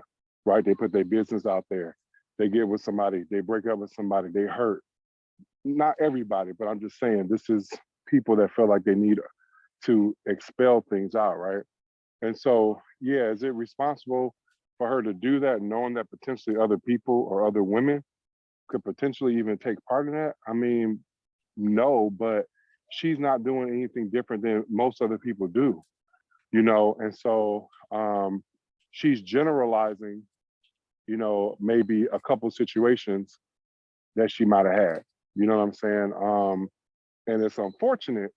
right? They put their business out there. They get with somebody, they break up with somebody, they hurt. Not everybody, but I'm just saying this is people that feel like they need to expel things out, right? And so, is it responsible for her to do that, knowing that potentially other people or other women could potentially even take part in that? I mean, no, but she's not doing anything different than most other people do, and so she's generalizing, maybe a couple situations that she might have had, you know what I'm saying? And it's unfortunate,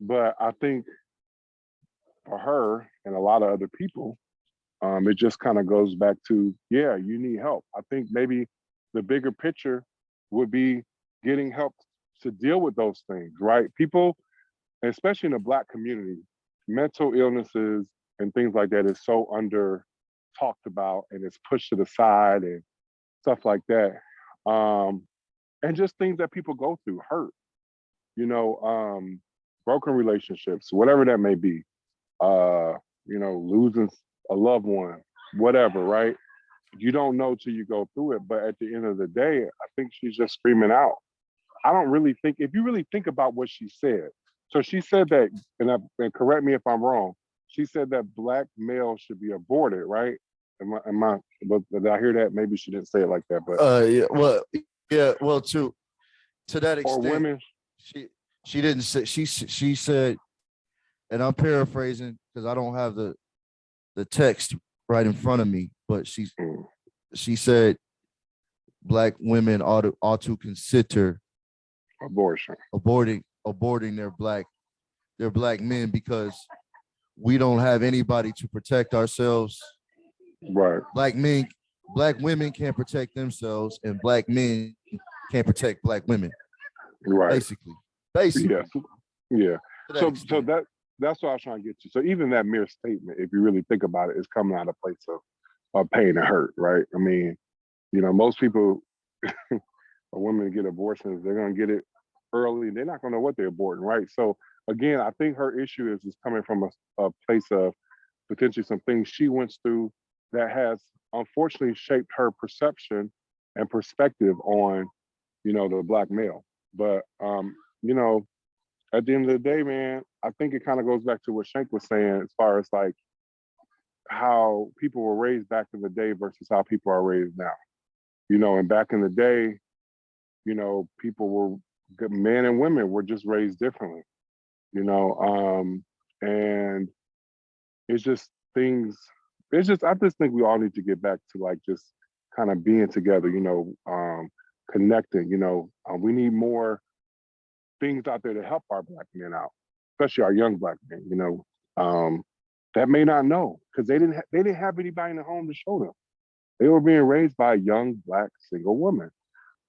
but I think for her and a lot of other people, it just kind of goes back to, you need help. I think maybe the bigger picture would be getting help to deal with those things, right? People, especially in the Black community, mental illnesses and things like that is so under talked about and it's pushed to the side and stuff like that. And just things that people go through, hurt, broken relationships, whatever that may be, losing a loved one, whatever, right? You don't know till you go through it. But at the end of the day, I think she's just screaming out. I don't really think, if you really think about what she said, so she said that, and correct me if I'm wrong, she said that Black males should be aborted, right? Did I hear that? Maybe she didn't say it like that, but well, to that extent, or women. She didn't say. She said, and I'm paraphrasing because I don't have the text right in front of me, but she said Black women ought to consider aborting their black men because we don't have anybody to protect ourselves. Right. Black women can't protect themselves, and Black men can't protect Black women. Right. Basically. Yeah. So that's what I was trying to get to. So even that mere statement, if you really think about it, is coming out of a place of pain and hurt, right? I mean, you know, most people, or women get abortions, they're gonna get it early. They're not gonna know what they're aborting, right? So again, I think her issue is coming from a place of potentially some things she went through that has unfortunately shaped her perception and perspective on, you know, the Black male. But you know, at the end of the day, man, I think it kind of goes back to what Shank was saying as far as like how people were raised back in the day versus how people are raised now. You know, and back in the day, you know, people were, men and women were just raised differently, you know, and it's just things, I just think we all need to get back to like just kind of being together, you know, connecting, you know, we need more things out there to help our Black men out, especially our young Black men, you know, that may not know because they didn't have anybody in the home to show them. They were being raised by a young Black single woman,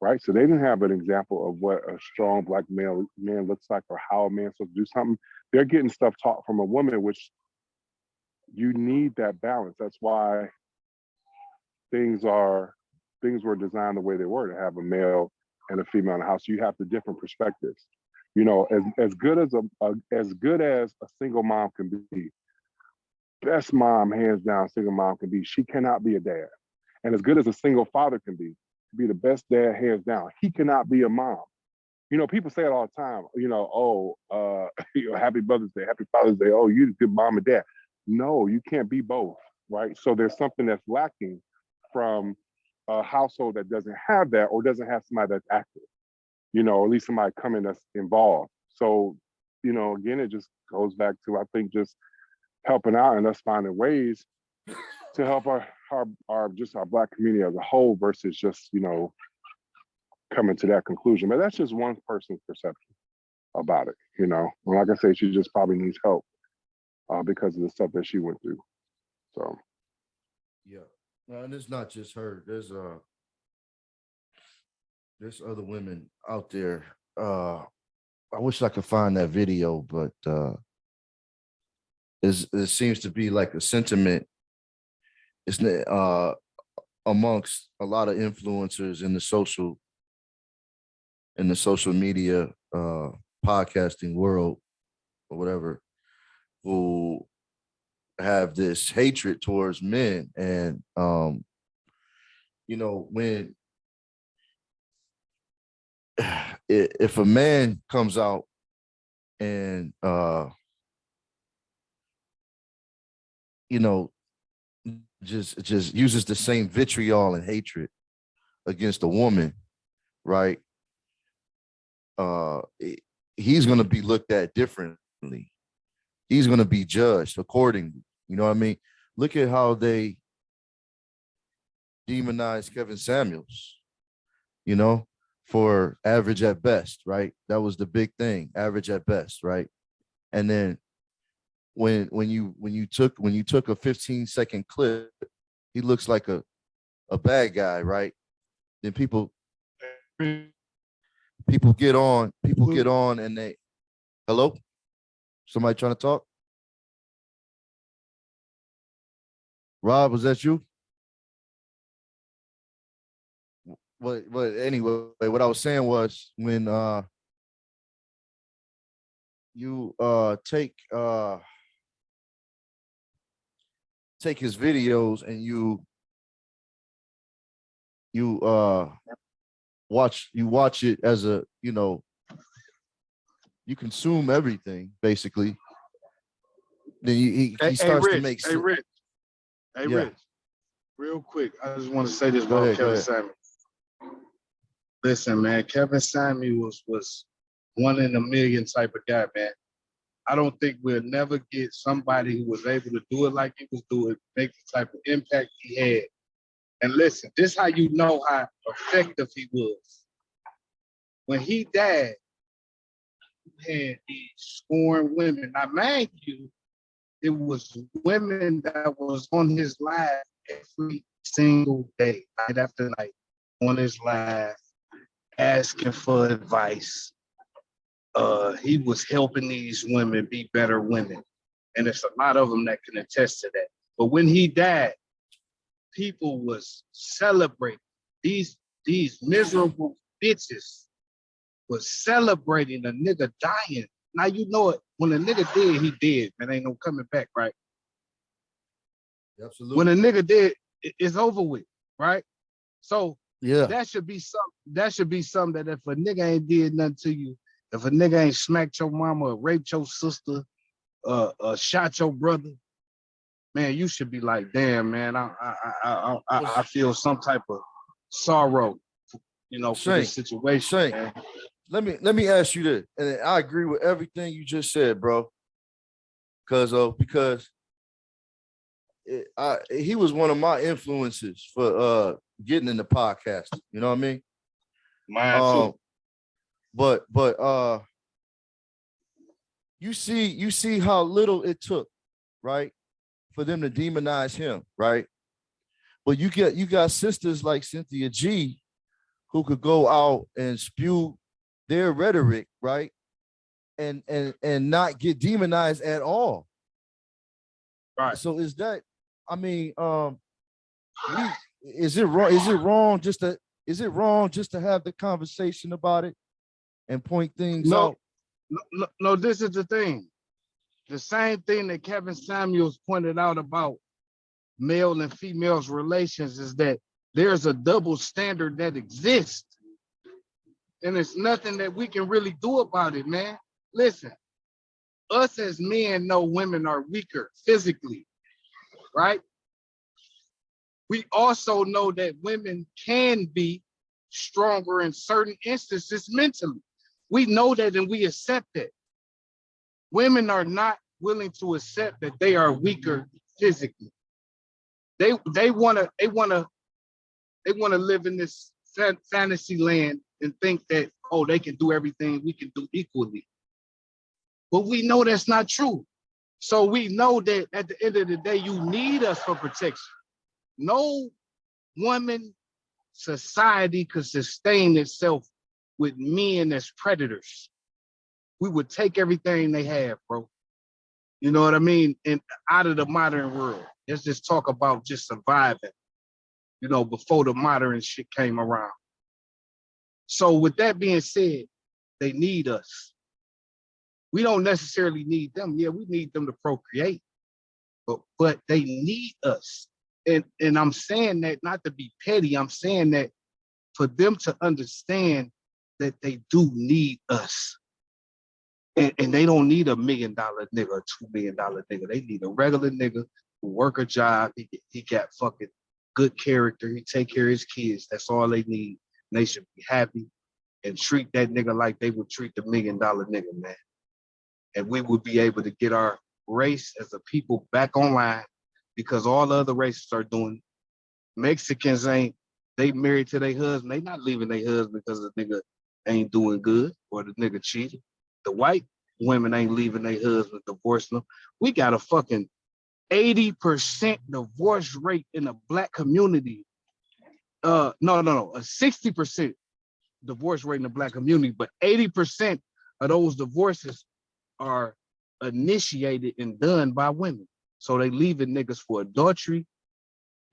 right? So they didn't have an example of what a strong Black man looks like or how a man's supposed to do something. They're getting stuff taught from a woman, which you need that balance. That's why things were designed the way they were, to have a male and a female in the house. You have the different perspectives. You know, as good as a single mom can be, best mom, hands down, single mom can be, she cannot be a dad. And as good as a single father can be the best dad, hands down, he cannot be a mom. You know, people say it all the time, you know, you know, happy Mother's Day, happy Father's Day, oh, you're a good mom and dad. No, you can't be both, right? So there's something that's lacking from a household that doesn't have that or doesn't have somebody that's active, you know, or at least somebody coming that's involved. So, you know, again, it just goes back to, I think, just helping out and us finding ways to help our Black community as a whole versus just, you know, coming to that conclusion. But that's just one person's perception about it, you know. And like I say, she just probably needs help because of the stuff that she went through. So yeah, and it's not just her. There's other women out there. I wish I could find that video, but it seems to be like a sentiment. It's amongst a lot of influencers in the social media podcasting world or whatever, who have this hatred towards men. And you know, when if a man comes out and you know, just uses the same vitriol and hatred against a woman, right? He's going to be looked at differently. He's going to be judged accordingly. You know what I mean? Look at how they demonize Kevin Samuels, you know, for average at best, right? That was the big thing, average at best, right? And then when you took a 15-second clip, he looks like a bad guy, right? Then people get on and they, hello? Somebody trying to talk? Rob, was that you? But anyway, what I was saying was when you take his videos and you watch it as a, you know, you consume everything basically, then he starts Rich, to make hey Rich, yeah. Rich, real quick, I just want to say this Go about ahead, Kevin Samuels. Listen, man, Kevin Samuels was one in a million type of guy, man. I don't think we'll never get somebody who was able to do it like he was doing, make the type of impact he had. And listen, this is how you know how effective he was. When he died, you had these scorned women. Now, mind you, it was women that was on his live every single day, night after night, on his live, asking for advice. He was helping these women be better women. And there's a lot of them that can attest to that. But when he died, people was celebrating. These miserable bitches was celebrating a nigga dying. Now you know it. When a nigga dead, he dead, man. Ain't no coming back, right? Absolutely. When a nigga dead, it's over with, right? So yeah, that should be something that if a nigga ain't did nothing to you, if a nigga ain't smacked your mama or raped your sister, shot your brother, man, you should be like, damn, man, I feel some type of sorrow, you know, for this situation. Man. Let me ask you this, and I agree with everything you just said, bro. Because he was one of my influences for getting into podcasting. You know what I mean? Mine too. But you see how little it took, right, for them to demonize him, right? But you got sisters like Cynthia G who could go out and spew their rhetoric, right? And not get demonized at all. Right. So is that, I mean, is it wrong just to have the conversation about it and point things out? No, this is the thing. The same thing that Kevin Samuels pointed out about male and female's relations is that there's a double standard that exists. And it's nothing that we can really do about it, man. Listen, us as men know women are weaker physically, right? We also know that women can be stronger in certain instances mentally. We know that and we accept it. Women are not willing to accept that they are weaker physically. They wanna live in this fantasy land and think that, oh, they can do everything we can do equally. But we know that's not true. So we know that at the end of the day, you need us for protection. No woman society could sustain itself with men as predators. We would take everything they have, bro. You know what I mean? And out of the modern world, let's just talk about just surviving, you know, before the modern shit came around. So with that being said, they need us. We don't necessarily need them. Yeah, we need them to procreate, but they need us. And I'm saying that not to be petty. I'm saying that for them to understand that they do need us. And they don't need $1 million nigga or $2 million nigga. They need a regular nigga who work a job. He got fucking good character. He take care of his kids. That's all they need. And they should be happy and treat that nigga like they would treat the $1 million nigga, man. And we would be able to get our race as a people back online because all the other races are doing it. Mexicans they married to their husband. They not leaving their husband because the nigga ain't doing good or the nigga cheated. The white women ain't leaving their husband, divorcing them. We got a fucking 80% divorce rate in the black community. A 60% divorce rate in the black community, but 80% of those divorces are initiated and done by women. So they leaving niggas for adultery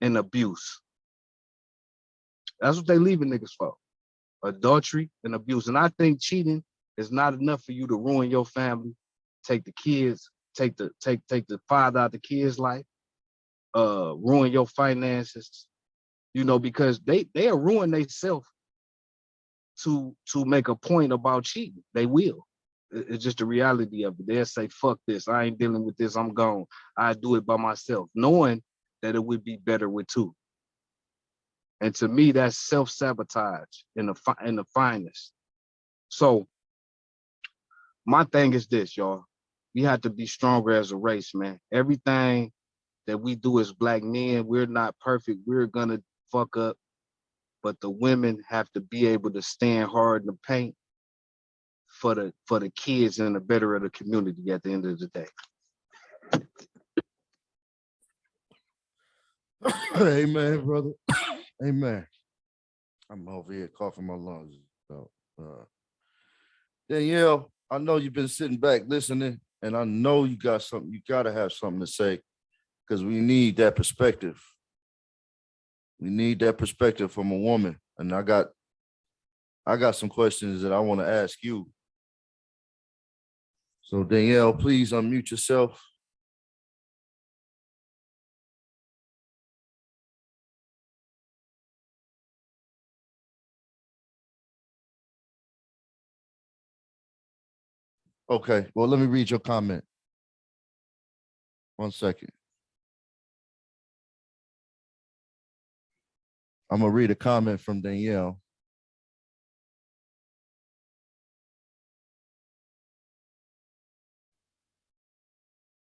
and abuse. That's what they leaving niggas for. Adultery and abuse. And I think cheating is not enough for you to ruin your family, take the kids, take the father out the kids' life, ruin your finances, you know, because they'll ruin themselves to make a point about cheating. They will. It's just the reality of it. They'll say, fuck this, I ain't dealing with this, I'm gone. I do it by myself, knowing that it would be better with two. And to me, that's self-sabotage in the finest. So my thing is this, y'all. We have to be stronger as a race, man. Everything that we do as black men, we're not perfect. We're gonna fuck up. But the women have to be able to stand hard in the paint for the kids and the better of the community at the end of the day. Amen, brother. Amen. I'm over here coughing my lungs out. Danielle, I know you've been sitting back listening, and I know you got something. You gotta have something to say, because we need that perspective. We need that perspective from a woman. And I got some questions that I want to ask you. So Danielle, please unmute yourself. Okay, well, let me read your comment. 1 second. I'm gonna read a comment from Danielle.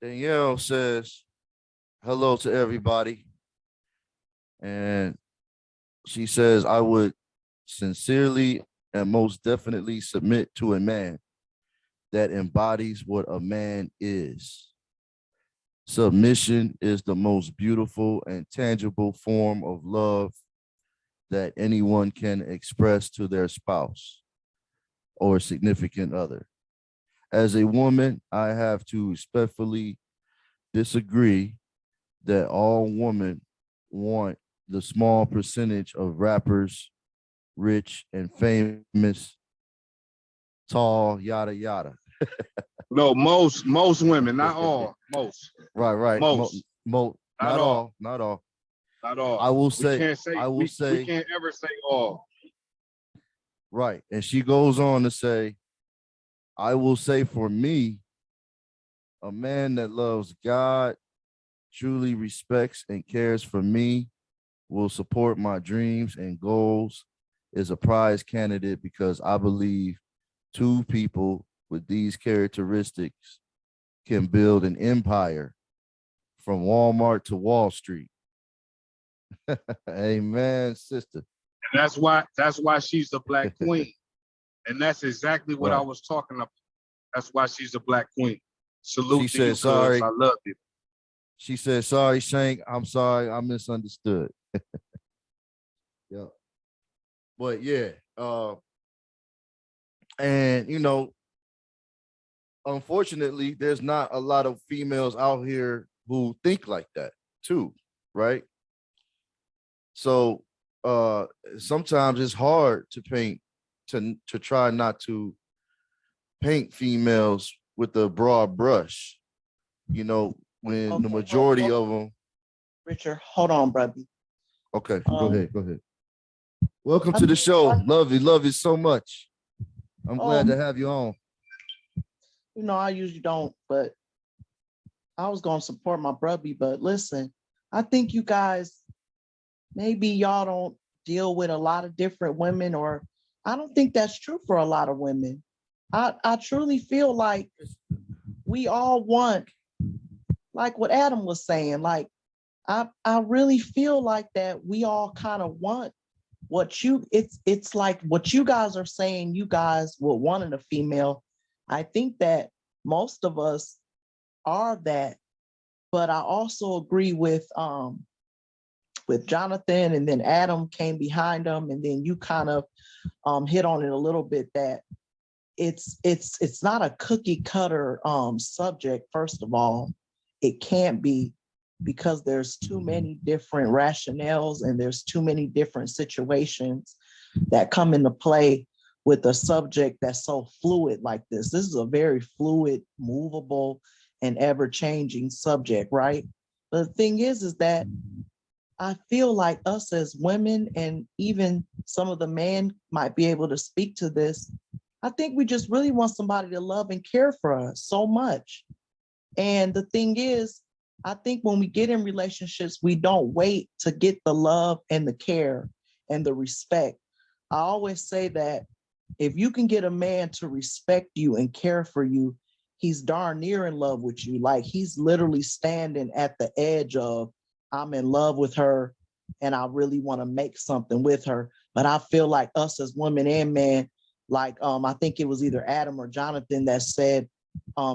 Danielle says, hello to everybody. And she says, I would sincerely and most definitely submit to a man that embodies what a man is. Submission is the most beautiful and tangible form of love that anyone can express to their spouse or significant other. As a woman, I have to respectfully disagree that all women want the small percentage of rappers, rich and famous, tall, yada, yada. No, most women, not all. Most. Right. Most. Not all. Not all. I will We say, we can't ever say all. Right. And she goes on to say, I will say for me, a man that loves God, truly respects and cares for me, will support my dreams and goals, is a prize candidate because I believe two people with these characteristics can build an empire from Walmart to Wall Street. Amen, sister. And that's why she's the Black queen. And that's exactly what I was talking about. That's why she's a Black queen. Salute She to you, said, sorry. I love you. She said, sorry, Shank. I'm sorry. I misunderstood. Yeah. But yeah. And, you know, unfortunately, there's not a lot of females out here who think like that too, right? So sometimes it's hard to paint, to try not to paint females with a broad brush, you know, when the majority of them. Richard, hold on, brother. Okay, go ahead. Welcome to the show. Love you so much. I'm glad to have you on. You know, I usually don't, but I was going to support my brother. But listen, I think you guys, maybe y'all don't deal with a lot of different women, or I don't think that's true for a lot of women. I truly feel like we all want, like what Adam was saying, like, I really feel like that we all kind of want it's like what you guys are saying you guys would want in a female. I think that most of us are that, but I also agree with Jonathan, and then Adam came behind him, and then you kind of hit on it a little bit, that it's not a cookie cutter subject. First of all, it can't be, because there's too many different rationales and there's too many different situations that come into play with a subject that's so fluid like this. This is a very fluid, movable, and ever-changing subject, right? But the thing is that I feel like us as women, and even some of the men might be able to speak to this, I think we just really want somebody to love and care for us so much. And the thing is, I think when we get in relationships, we don't wait to get the love and the care and the respect. I always say that if you can get a man to respect you and care for you, he's darn near in love with you. Like, he's literally standing at the edge of, I'm in love with her and I really want to make something with her. But I feel like us as women and men, like I think it was either Adam or Jonathan that said,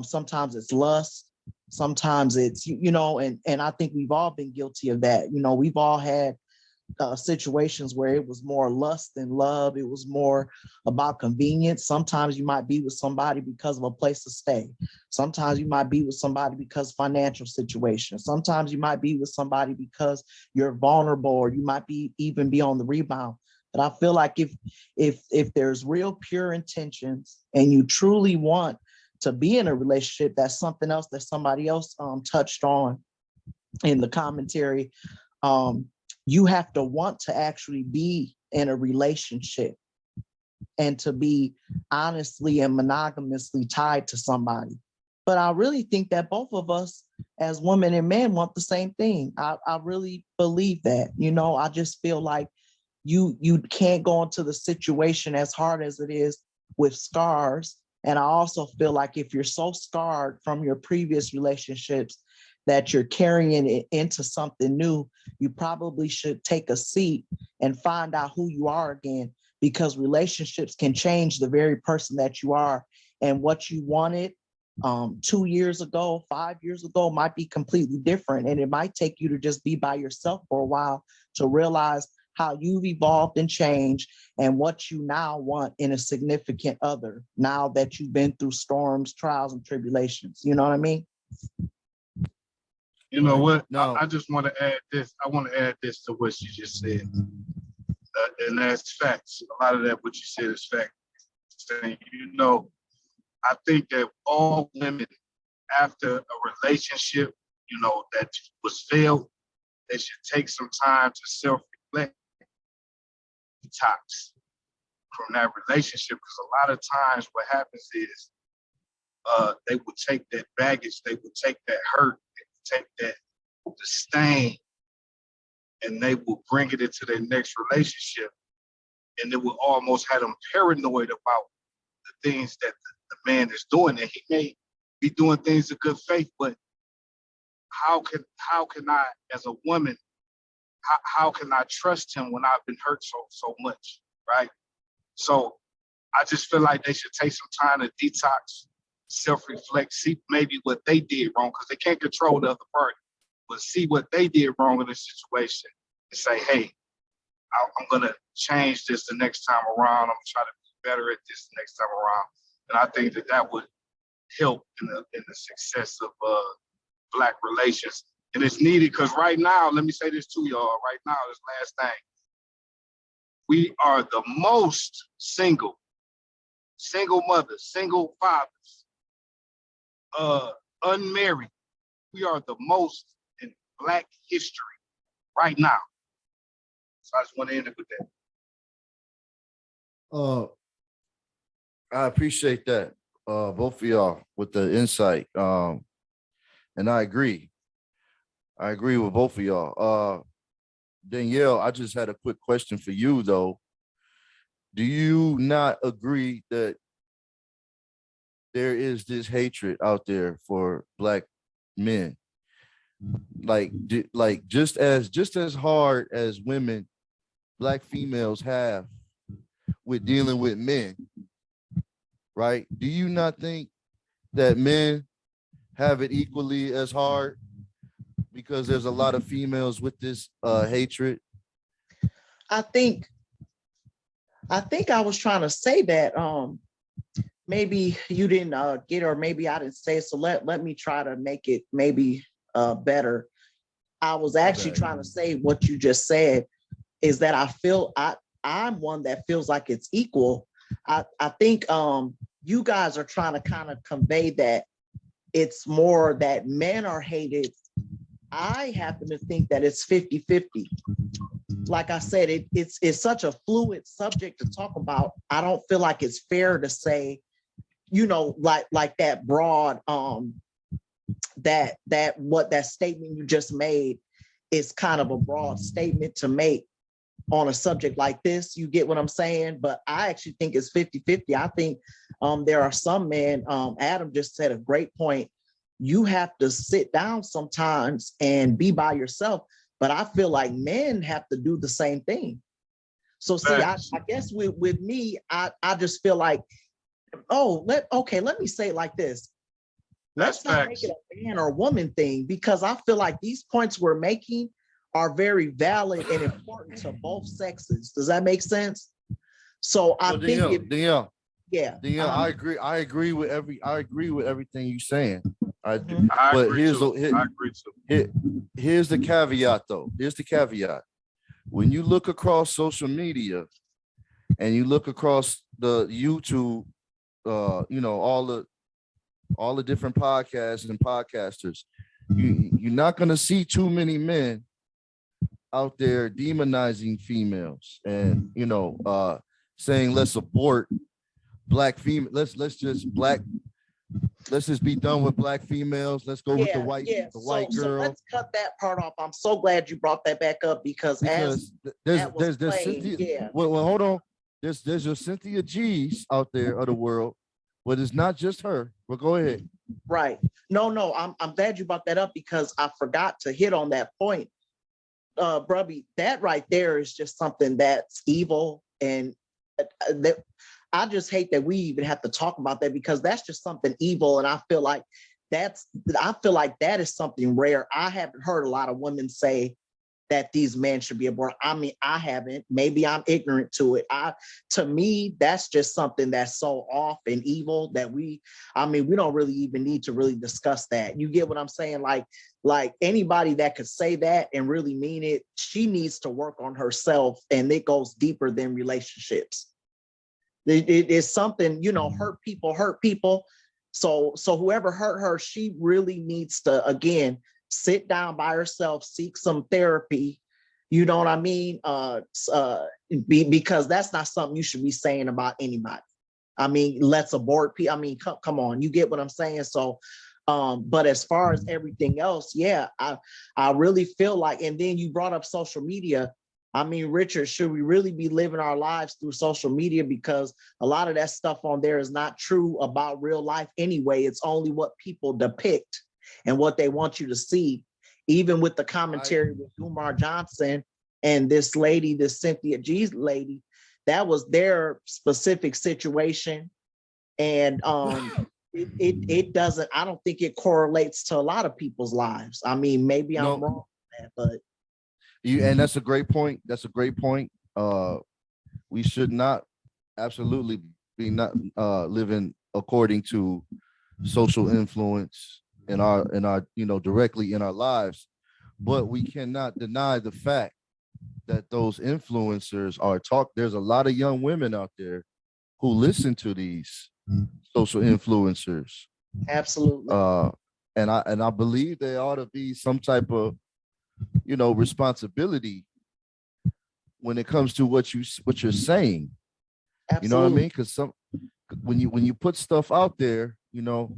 sometimes it's lust, sometimes it's, you know, and I think we've all been guilty of that. You know, we've all had situations where it was more lust than love. It was more about convenience. Sometimes you might be with somebody because of a place to stay. Sometimes you might be with somebody because financial situation. Sometimes you might be with somebody because you're vulnerable, or you might be even be on the rebound. But I feel like if there's real pure intentions and you truly want to be in a relationship, that's something else that somebody else touched on in the commentary. You have to want to actually be in a relationship and to be honestly and monogamously tied to somebody. But I really think that both of us as women and men want the same thing. I really believe that. I just feel like you can't go into the situation as hard as it is with scars. And I also feel like if you're so scarred from your previous relationships that you're carrying it into something new, you probably should take a seat and find out who you are again, because relationships can change the very person that you are. And what you wanted 2 years ago, 5 years ago might be completely different. And it might take you to just be by yourself for a while to realize how you've evolved and changed and what you now want in a significant other, now that you've been through storms, trials, and tribulations. You know what I mean? You know what? No. I just want to add this. I want to add this to what you just said. And that's facts. A lot of that, what you said, is fact. I think that all women, after a relationship, that was failed, they should take some time to self-reflect, detox from that relationship. Because a lot of times what happens is they would take that baggage, they would take that hurt, take that the stain, and they will bring it into their next relationship, and it will almost have them paranoid about the things that the man is doing. And he may be doing things in good faith, but how can I, as a woman, how can I trust him when I've been hurt so much, right? So I just feel like they should take some time to detox, self-reflect, see maybe what they did wrong, because they can't control the other party, but see what they did wrong in the situation and say, hey, I'm going to change this the next time around. I'm going to try to be better at this the next time around. And I think that would help in the success of Black relations. And it's needed because right now, let me say this to y'all, right now, this last thing, we are the most single mothers, single fathers, unmarried. We are the most in Black history right now. So I just want to end it with that. I appreciate that, both of y'all, with the insight. And I agree. I agree with both of y'all. Danielle, I just had a quick question for you, though. Do you not agree that there is this hatred out there for Black men? Like just as hard as women, Black females have with dealing with men, right? Do you not think that men have it equally as hard because there's a lot of females with this hatred? I think I was trying to say that maybe you didn't get, or maybe I didn't say it. So let me try to make it maybe better. I was actually trying to say what you just said is that I feel I'm one that feels like it's equal. I think you guys are trying to kind of convey that it's more that men are hated. I happen to think that it's 50-50. Like I said, it's such a fluid subject to talk about. I don't feel like it's fair to say, like that broad, that statement you just made is kind of a broad statement to make on a subject like this. You get what I'm saying? But I actually think it's 50-50. I think there are some men, Adam just said a great point. You have to sit down sometimes and be by yourself. But I feel like men have to do the same thing. So see, I guess with me, I just feel like, let me say it like this. Let's not make it a man or woman thing, because I feel like these points we're making are very valid and important to both sexes. Does that make sense? So I think Danielle, yeah, I agree with everything you're saying. I But agree here's too. I agree too. here's the caveat though. Here's the caveat. When you look across social media and you look across the YouTube, you know, all the different podcasts and podcasters, you're not gonna see too many men out there demonizing females and, you know, saying let's abort black female, let's just be done with black females. Let's go with the white girl. So let's cut that part off. I'm so glad you brought that back up because there's Cynthia. Well, hold on. There's your Cynthia G's out there of the world, but it's not just her. But go ahead. Right. No, I'm glad you brought that up because I forgot to hit on that point. Brubby, that right there is just something that's evil, and that I just hate that we even have to talk about that because that's just something evil, and I feel like that is something rare. I haven't heard a lot of women say that these men should be aborted. I mean, I haven't. Maybe I'm ignorant to it. To me, that's just something that's so off and evil that we don't really even need to really discuss that. You get what I'm saying? Like anybody that could say that and really mean it, she needs to work on herself, and it goes deeper than relationships. It is something, you know, hurt people. So whoever hurt her, she really needs to, again, sit down by herself, seek some therapy. You know what I mean? Because that's not something you should be saying about anybody. I mean, let's abort people. I mean, come on, you get what I'm saying? So, but as far as everything else, yeah, I really feel like, and then you brought up social media. I mean, Richard, should we really be living our lives through social media? Because a lot of that stuff on there is not true about real life anyway. It's only what people depict and what they want you to see. Even with the commentary with Umar Johnson and this lady, this Cynthia G lady, that was their specific situation. And it doesn't, I don't think it correlates to a lot of people's lives. I mean, maybe I'm wrong on that, but and that's a great point. That's a great point. We should not absolutely be not living according to social influence in our you know, directly in our lives, but we cannot deny the fact that those influencers are there's a lot of young women out there who listen to these social influencers. Absolutely. And I believe there ought to be some type of, you know, responsibility when it comes to what you're saying. Absolutely. You know what I mean? Because when you put stuff out there, you know,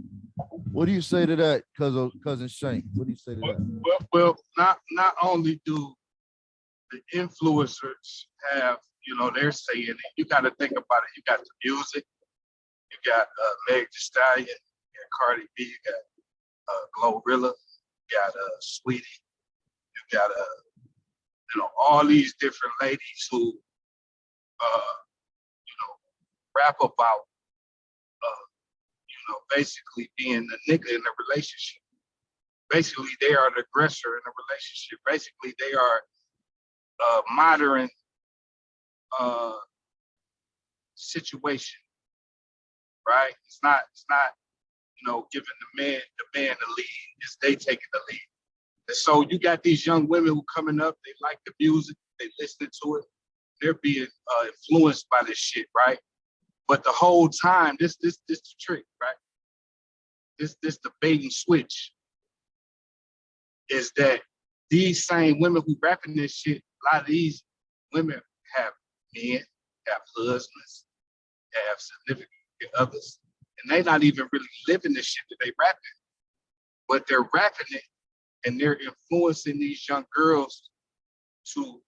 what do you say to that, cousin Shane? What do you say to that? Well, not only do the influencers have, you know, they're saying it, you got to think about it. You got the music, you got Meg Thee Stallion, you got Cardi B, you got Glorilla, you got Sweetie, you got you know, all these different ladies who you know, rap about you know, basically being the nigga in the relationship. Basically, they are the aggressor in the relationship. Basically, they are modern situation, right? It's not, you know, giving the man the lead. It's they taking the lead. And so you got these young women who coming up, they like the music, they listening to it, they're being influenced by this shit, right? But the whole time, this the trick, right? This the bait and switch is that these same women who rapping this shit, a lot of these women have men, have husbands, have significant others, and they not even really living the shit that they rapping, but they're rapping it and they're influencing these young girls to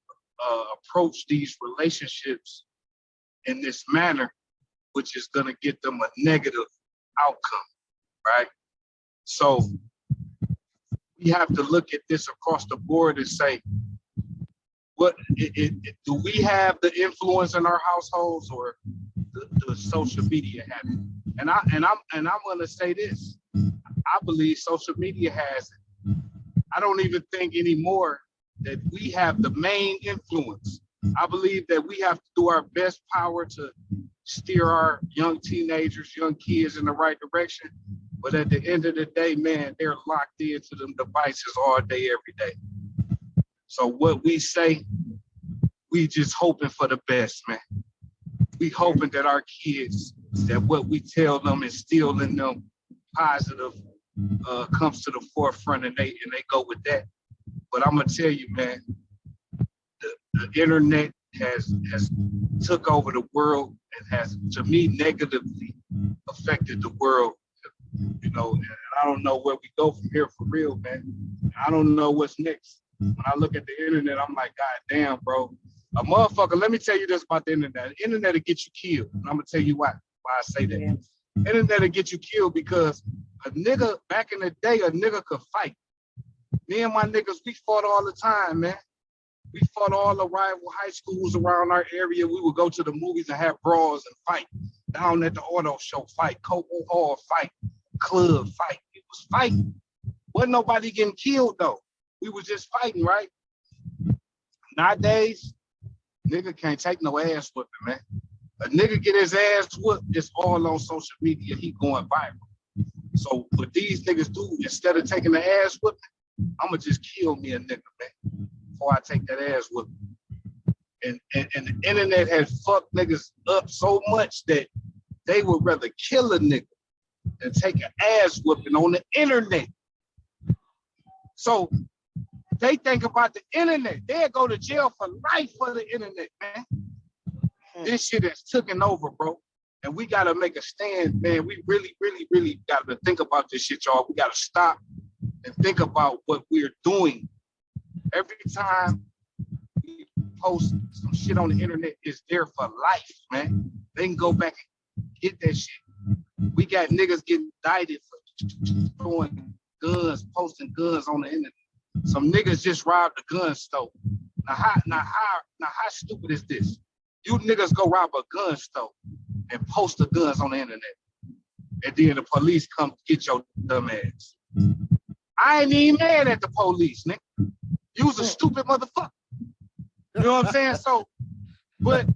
approach these relationships in this manner, which is going to get them a negative outcome, right? So we have to look at this across the board and say, what do we have the influence in our households, or the social media have it? And I'm going to say this: I believe social media has it. I don't even think anymore that we have the main influence. I believe that we have to do our best power to steer our young teenagers, young kids in the right direction. But at the end of the day, man, they're locked into them devices all day, every day. So what we say, we just hoping for the best, man. We hoping that our kids, that what we tell them, instill in them positive, comes to the forefront, and they go with that. But I'm gonna tell you, man, the internet has took over the world and has, to me, negatively affected the world. You know, and I don't know where we go from here for real, man. I don't know what's next. When I look at the internet, I'm like, God damn, bro. A motherfucker, let me tell you this about the internet. The internet will get you killed. And I'm gonna tell you why I say that. Yeah. Internet will get you killed because a nigga, back in the day, a nigga could fight. Me and my niggas, we fought all the time, man. We fought all the rival high schools around our area. We would go to the movies and have brawls and fight. Down at the auto show, fight. Coco Hall, fight. Club, fight. It was fighting. Wasn't nobody getting killed, though. We was just fighting, right? Nowadays, nigga can't take no ass whooping, man. A nigga get his ass whooped, it's all on social media. He going viral. So what these niggas do, instead of taking the ass whooping, I'ma just kill me a nigga, man, before I take that ass whooping. And the internet has fucked niggas up so much that they would rather kill a nigga than take an ass whooping on the internet. So they think about the internet. They'll go to jail for life for the internet, man. This shit has taken over, bro. And we gotta make a stand, man. We really, really, really gotta think about this shit, y'all. We gotta stop and think about what we're doing. Every time we post some shit on the internet, it's there for life, man. They can go back and get that shit. We got niggas getting indicted for throwing guns, posting guns on the internet. Some niggas just robbed a gun store. Now how stupid is this? You niggas go rob a gun store and post the guns on the internet. And then the police come get your dumb ass. I ain't even mad at the police, nigga. You's a stupid motherfucker. You know what I'm saying? So, but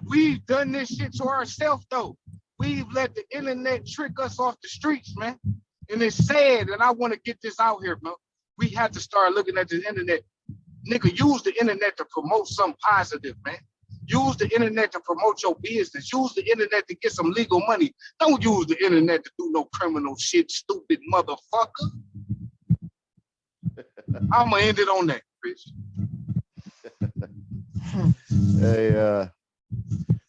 we've done this shit to ourselves though. We've let the internet trick us off the streets, man. And it's sad, and I want to get this out here, man. We have to start looking at the internet. Nigga, use the internet to promote something positive, man. Use the internet to promote your business. Use the internet to get some legal money. Don't use the internet to do no criminal shit, stupid motherfucker. I'm gonna end it on that, Rich. Hey,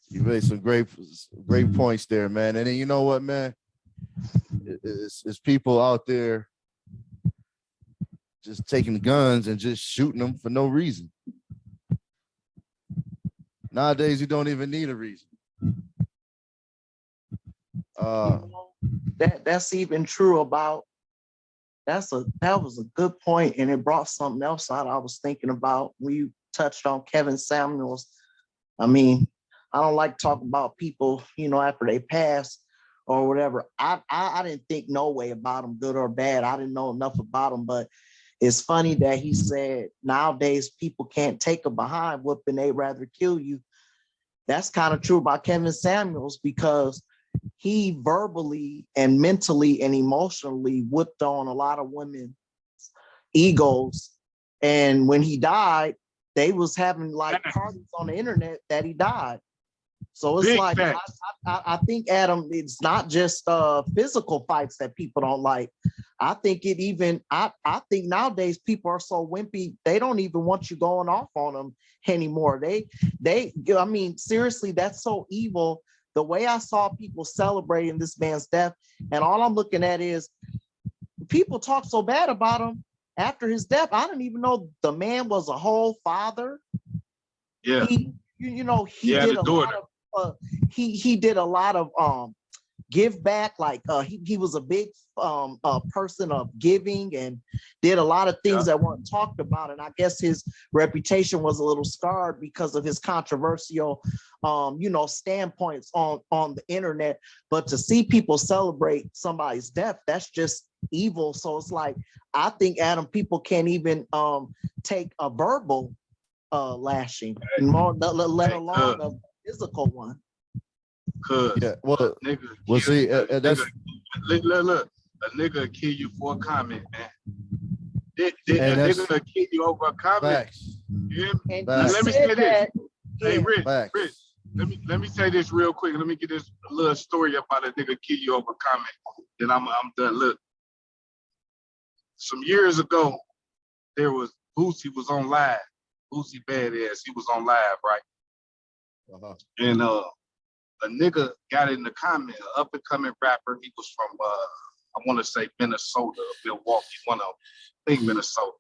you made some great points there, man. And then you know what, man? It's people out there just taking guns and just shooting them for no reason. Nowadays, you don't even need a reason. That's even true about. That was a good point, and it brought something else out I was thinking about when you touched on Kevin Samuels. I mean, I don't like to talk about people, you know, after they pass or whatever. I didn't think no way about them, good or bad. I didn't know enough about them, but it's funny that he said nowadays people can't take a behind whooping, they'd rather kill you. That's kind of true about Kevin Samuels because he verbally and mentally and emotionally whipped on a lot of women's egos. And when he died, they was having like parties on the internet that he died. So it's like, I think, Adam, it's not just physical fights that people don't like. I think I think nowadays people are so wimpy, they don't even want you going off on them anymore. I mean, seriously, that's so evil. The way I saw people celebrating this man's death, and all I'm looking at is people talk so bad about him after his death. I didn't even know the man was a whole father. Yeah. He did a lot of give back. Like he was a big person of giving and did a lot of things that weren't talked about. And I guess his reputation was a little scarred because of his controversial, standpoints on the internet. But to see people celebrate somebody's death, that's just evil. So it's like, I think, Adam, people can't even take a verbal lashing, more, let alone a physical one. Cause Yeah, well, nigga, well, see, that's look, a nigga kill you for a comment, man. A nigga kill you over a comment. Facts. Yeah. And Now, you let me said say that. this. Hey, Rich, Facts. Rich, let me say this real quick. Let me get this little story about a nigga kill you over a comment. Then I'm done. Look, some years ago, there was Boosie was on live. Boosie Badass, he was on live, right? And a nigga got in the comment, an up and coming rapper. He was from I want to say Minnesota, Milwaukee, one of them. I think Minnesota.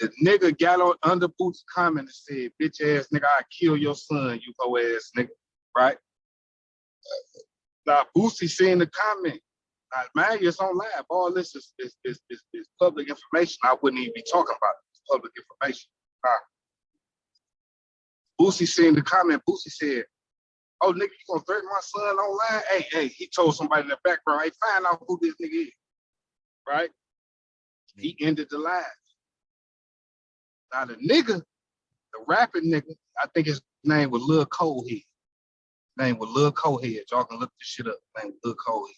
The nigga got on under Boosie's comment and said, "Bitch ass nigga, I kill your son, you hoe ass nigga." Right? Now Boosie seen the comment. Now, man, it's on live. All this is public information. I wouldn't even be talking about it. It's public information. Boosie seen the comment. Boosie said, "Oh, nigga, you gonna threaten my son online?" Hey, he told somebody in the background, "Hey, find out who this nigga is." Right? He ended the live. Now the nigga, the rapping nigga, I think his name was Lil Coldhead. Y'all can look this shit up. His name was Lil Coldhead.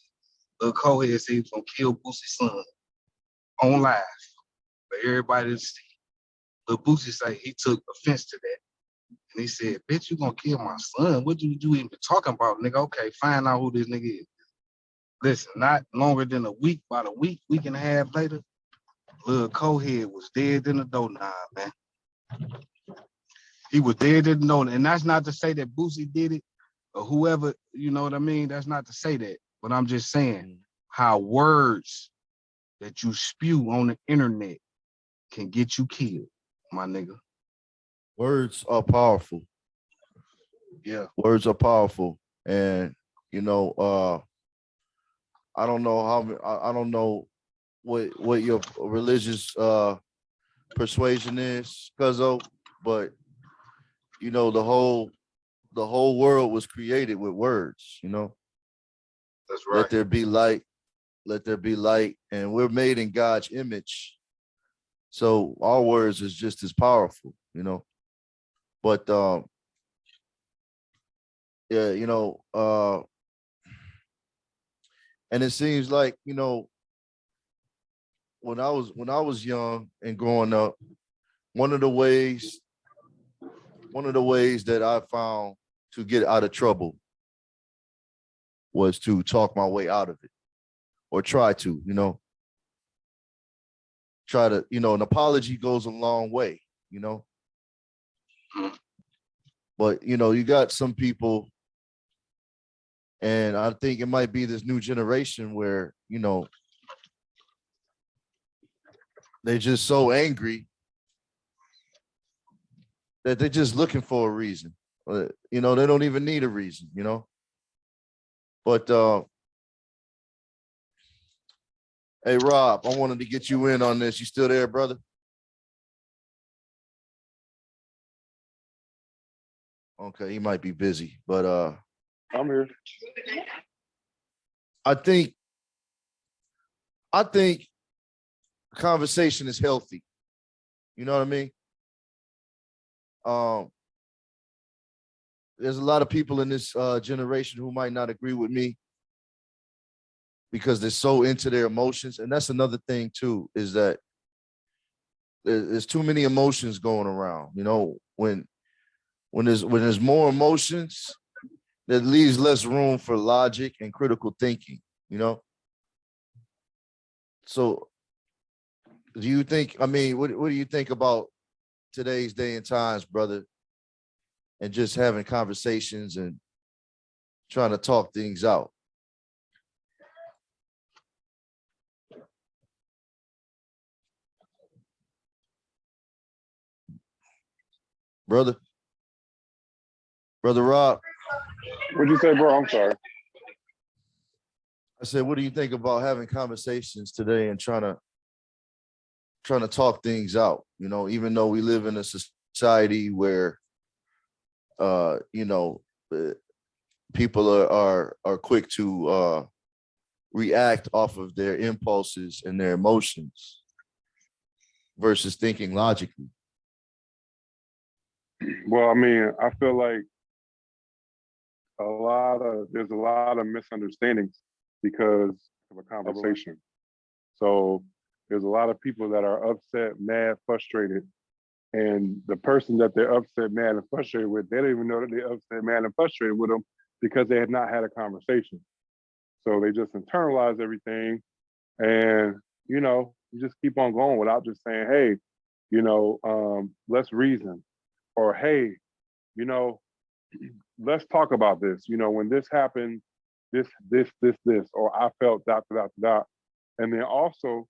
Lil Coldhead said he was gonna kill Boosie's son on live for everybody to see. Lil Boosie said he took offense to that. And he said, "Bitch, you gonna kill my son? What you even talking about, nigga? Okay, find out who this nigga is." Listen, not longer than a week, about a week and a half later, Lil Coldhead was dead in the doorknob, man. He was dead in the doorknob. And that's not to say that Boosie did it or whoever, you know what I mean? That's not to say that. But I'm just saying how words that you spew on the internet can get you killed, my nigga. Words are powerful. Yeah. Words are powerful. And, you know, I don't know I don't know what your religious persuasion is, Cuzzo, but you know, the whole world was created with words, you know. That's right. Let there be light, and we're made in God's image. So our words is just as powerful, you know. But yeah, you know, and it seems like, you know, when I was young and growing up, one of the ways that I found to get out of trouble was to talk my way out of it, or try to, you know, an apology goes a long way, you know. But, you know, you got some people, and I think it might be this new generation where, you know, they're just so angry that they're just looking for a reason. You know, they don't even need a reason, you know. But hey, Rob, I wanted to get you in on this. You still there, brother? Okay, he might be busy, but I'm here. I think conversation is healthy. You know what I mean? There's a lot of people in this generation who might not agree with me because they're so into their emotions. And that's another thing too, is that there's too many emotions going around. You know, when there's more emotions, that leaves less room for logic and critical thinking, you know? So do you think, I mean, what do you think about today's day and times, brother? And just having conversations and trying to talk things out. Brother Rob. What'd you say, bro? I'm sorry. I said, what do you think about having conversations today and trying to talk things out? You know, even though we live in a society where, you know, people are quick to react off of their impulses and their emotions versus thinking logically. Well, I mean, I feel like there's a lot of misunderstandings because of a conversation. So there's a lot of people that are upset, mad, frustrated, and the person that they're upset, mad, and frustrated with, they don't even know that they're upset, mad, and frustrated with them because they had not had a conversation. So they just internalize everything, and you just keep on going without just saying, hey, let's reason, or hey, let's talk about this. When this happened, this, or I felt dot, dot, dot. And then also,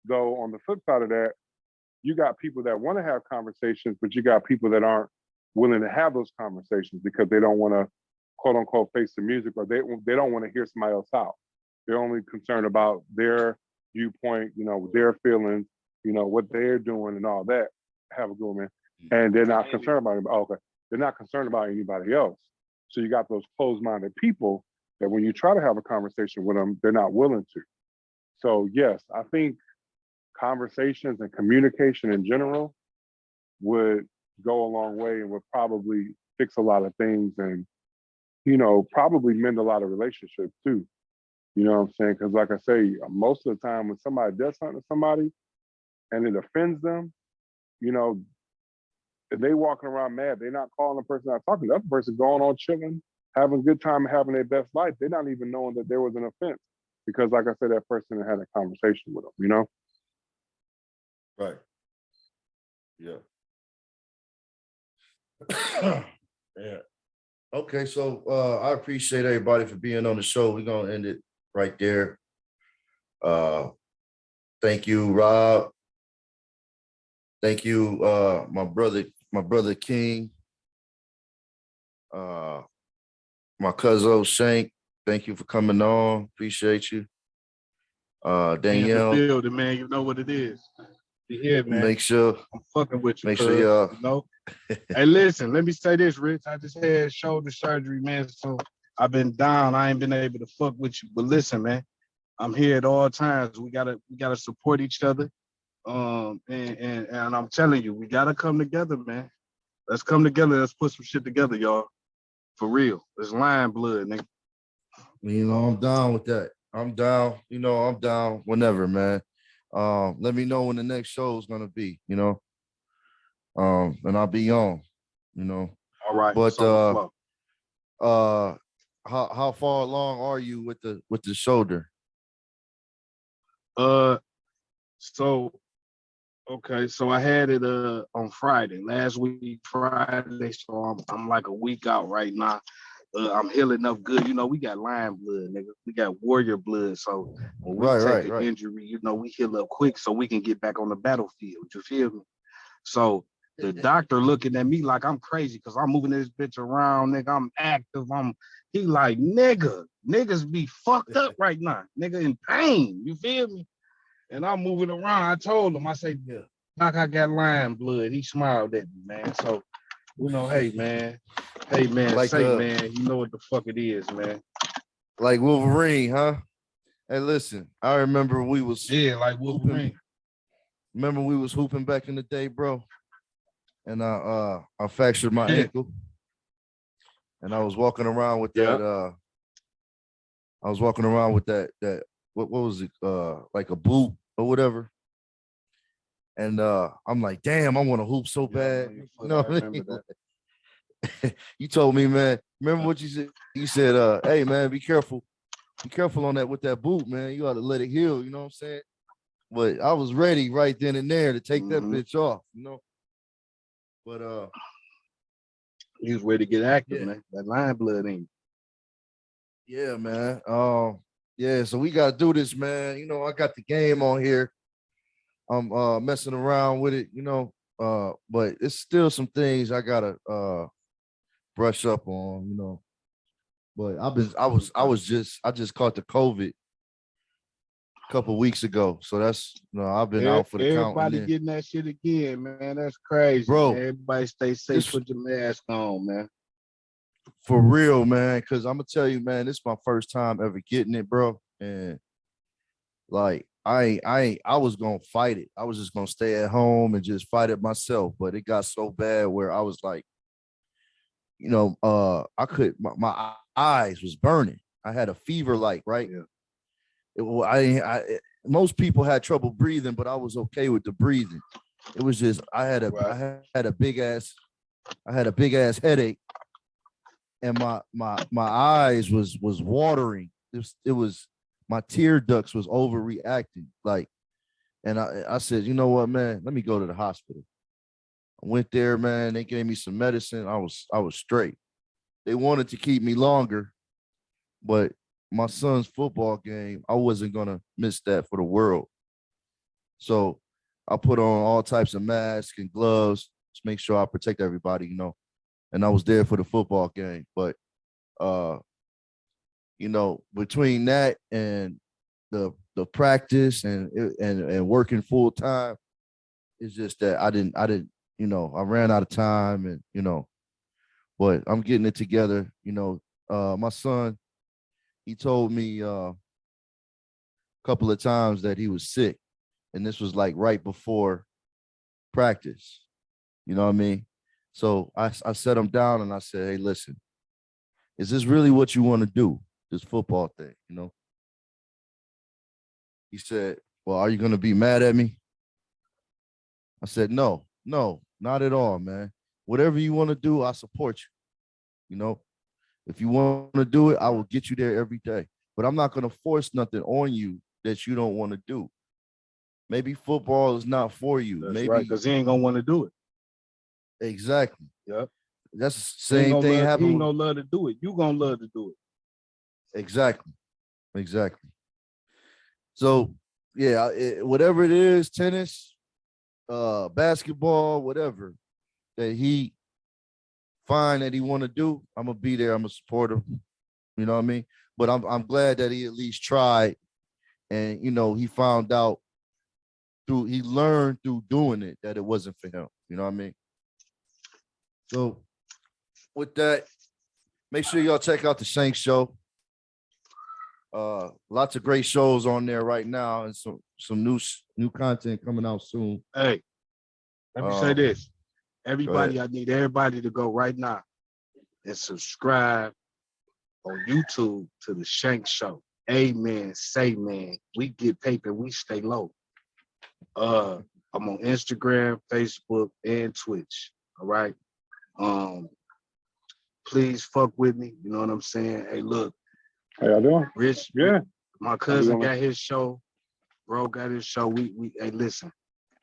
though, on the flip side of that, you got people that want to have conversations, but you got people that aren't willing to have those conversations because they don't want to, quote unquote, face the music, or they don't want to hear somebody else out. They're only concerned about their viewpoint, their feelings, what they're doing and all that. Have a good one, man. And they're not concerned about anybody. Okay. They're not concerned about anybody else. So you got those closed-minded people that when you try to have a conversation with them, they're not willing to. So yes, I think conversations and communication in general would go a long way and would probably fix a lot of things and, probably mend a lot of relationships too. You know what I'm saying? Because like I say, most of the time when somebody does something to somebody and it offends them, if they walking around mad, they're not calling the person out talking. The other person going on chilling, having a good time, having their best life. They're not even knowing that there was an offense because, like I said, that person had a conversation with them. Right. Yeah. Yeah. Okay, so I appreciate everybody for being on the show. We're gonna end it right there. Thank you, Rob. Thank you, my brother King. My cousin Shank. Thank you for coming on. Appreciate you. Danielle. In the building, man. You know what it is. You hear, man. Make sure I'm fucking with you. Make sure y'all. Hey, listen, let me say this, Rich. I just had shoulder surgery, man. So I've been down. I ain't been able to fuck with you. But listen, man, I'm here at all times. We gotta support each other. And I'm telling you, we gotta come together, man. Let's come together. Let's put some shit together, y'all. For real. It's lion blood, nigga. I'm down with that. I'm down. I'm down whenever, man. Let me know when the next show is gonna be, and I'll be on, All right. But how far along are you with the shoulder? So I had it on Friday, last week Friday. So I'm like a week out right now. I'm healing up good. We got lion blood, nigga. We got warrior blood. So when we take an injury, we heal up quick so we can get back on the battlefield. You feel me? So the doctor looking at me like I'm crazy because I'm moving this bitch around, nigga. I'm active. He like, niggas be fucked up right now, nigga, in pain. You feel me? And I'm moving around. I told him, I said, yeah, Doc, I got lion blood. He smiled at me, man. So, hey, man, like, man, you know what the fuck it is, man. Like Wolverine, huh? Hey, listen, I remember we was like Wolverine. Remember we was hooping back in the day, bro. And I fractured my ankle, and I was walking around with that. I was walking around with that. What was it? Like a boot or whatever. And I'm like, damn, I want to hoop so bad. You know what I mean? You told me, man. Remember what you said? You said, hey, man, be careful. Be careful on that with that boot, man. You got to let it heal. You know what I'm saying? But I was ready right then and there to take that bitch off, But he was ready to get active, man. That lion blood in you. Yeah, man. Yeah, so we gotta do this, man. I got the game on here. I'm messing around with it, but it's still some things I gotta brush up on, But I just caught the COVID a couple of weeks ago. So that's I've been out for the count. Everybody getting that shit again, man. That's crazy. Bro. Man. Everybody stay safe, put your mask on, man. For real, man. Cause I'm gonna tell you, man, this is my first time ever getting it, bro. and like I was gonna fight it. I was just gonna stay at home and just fight it myself. But it got so bad where I was like, I could my eyes was burning. I had a fever, like, right. Most people had trouble breathing, but I was okay with the breathing. It was just I had a big ass headache, and my eyes was watering. It was my tear ducts was overreacting, like, and I said, you know what, man, let me go to the hospital. I went there, man. They gave me some medicine. I was straight. They wanted to keep me longer, but my son's football game, I wasn't gonna miss that for the world. So I put on all types of masks and gloves to make sure I protect everybody, and I was there for the football game. But between that and the practice and working full time, it's just that I didn't, I ran out of time, and but I'm getting it together. My son, he told me a couple of times that he was sick, and this was like right before practice. You know what I mean? So I sat him down and I said, hey, listen, is this really what you want to do, this football thing? He said, well, are you going to be mad at me? I said, no, not at all, man. Whatever you want to do, I support you. If you want to do it, I will get you there every day. But I'm not going to force nothing on you that you don't want to do. Maybe football is not for you. That's maybe right, because he ain't going to want to do it. Exactly. Yep. That's the same thing happened. He ain't going to love to do it. You going to love to do it. Exactly. So, yeah, whatever it is, tennis, basketball, whatever that he find that he want to do, I'm gonna be there. I'm gonna support him. You know what I mean? But I'm glad that he at least tried, and he found out he learned through doing it that it wasn't for him. You know what I mean? So with that, make sure y'all check out the Shank Show. Lots of great shows on there right now, and some new content coming out soon. Hey, let me say this. Everybody, I need everybody to go right now and subscribe on YouTube to the Shank Show. Amen. Say man. We get paper, we stay low. I'm on Instagram, Facebook, and Twitch. All right. Please fuck with me. You know what I'm saying? Hey, look. How y'all doing? Rich, Yeah. My cousin got his show. Bro got his show. Hey, listen.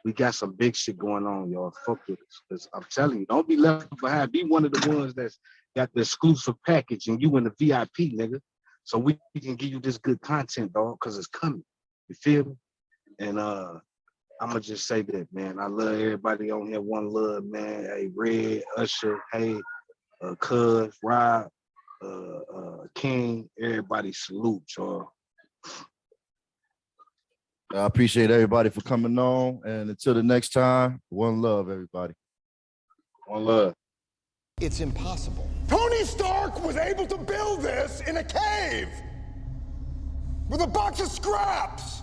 We got some big shit going on, y'all. Fuck with us. 'Cause I'm telling you, don't be left behind. Be one of the ones that's got the exclusive package and you in the VIP, nigga. So we can give you this good content, dog, because it's coming. You feel me? And I'ma just say that, man. I love everybody on here. One love, man. Hey, Red, Usher, hey, Cuz, Rob, King, everybody salute, y'all. I appreciate everybody for coming on, and until the next time, one love, everybody. One love. It's impossible. Tony Stark was able to build this in a cave with a box of scraps.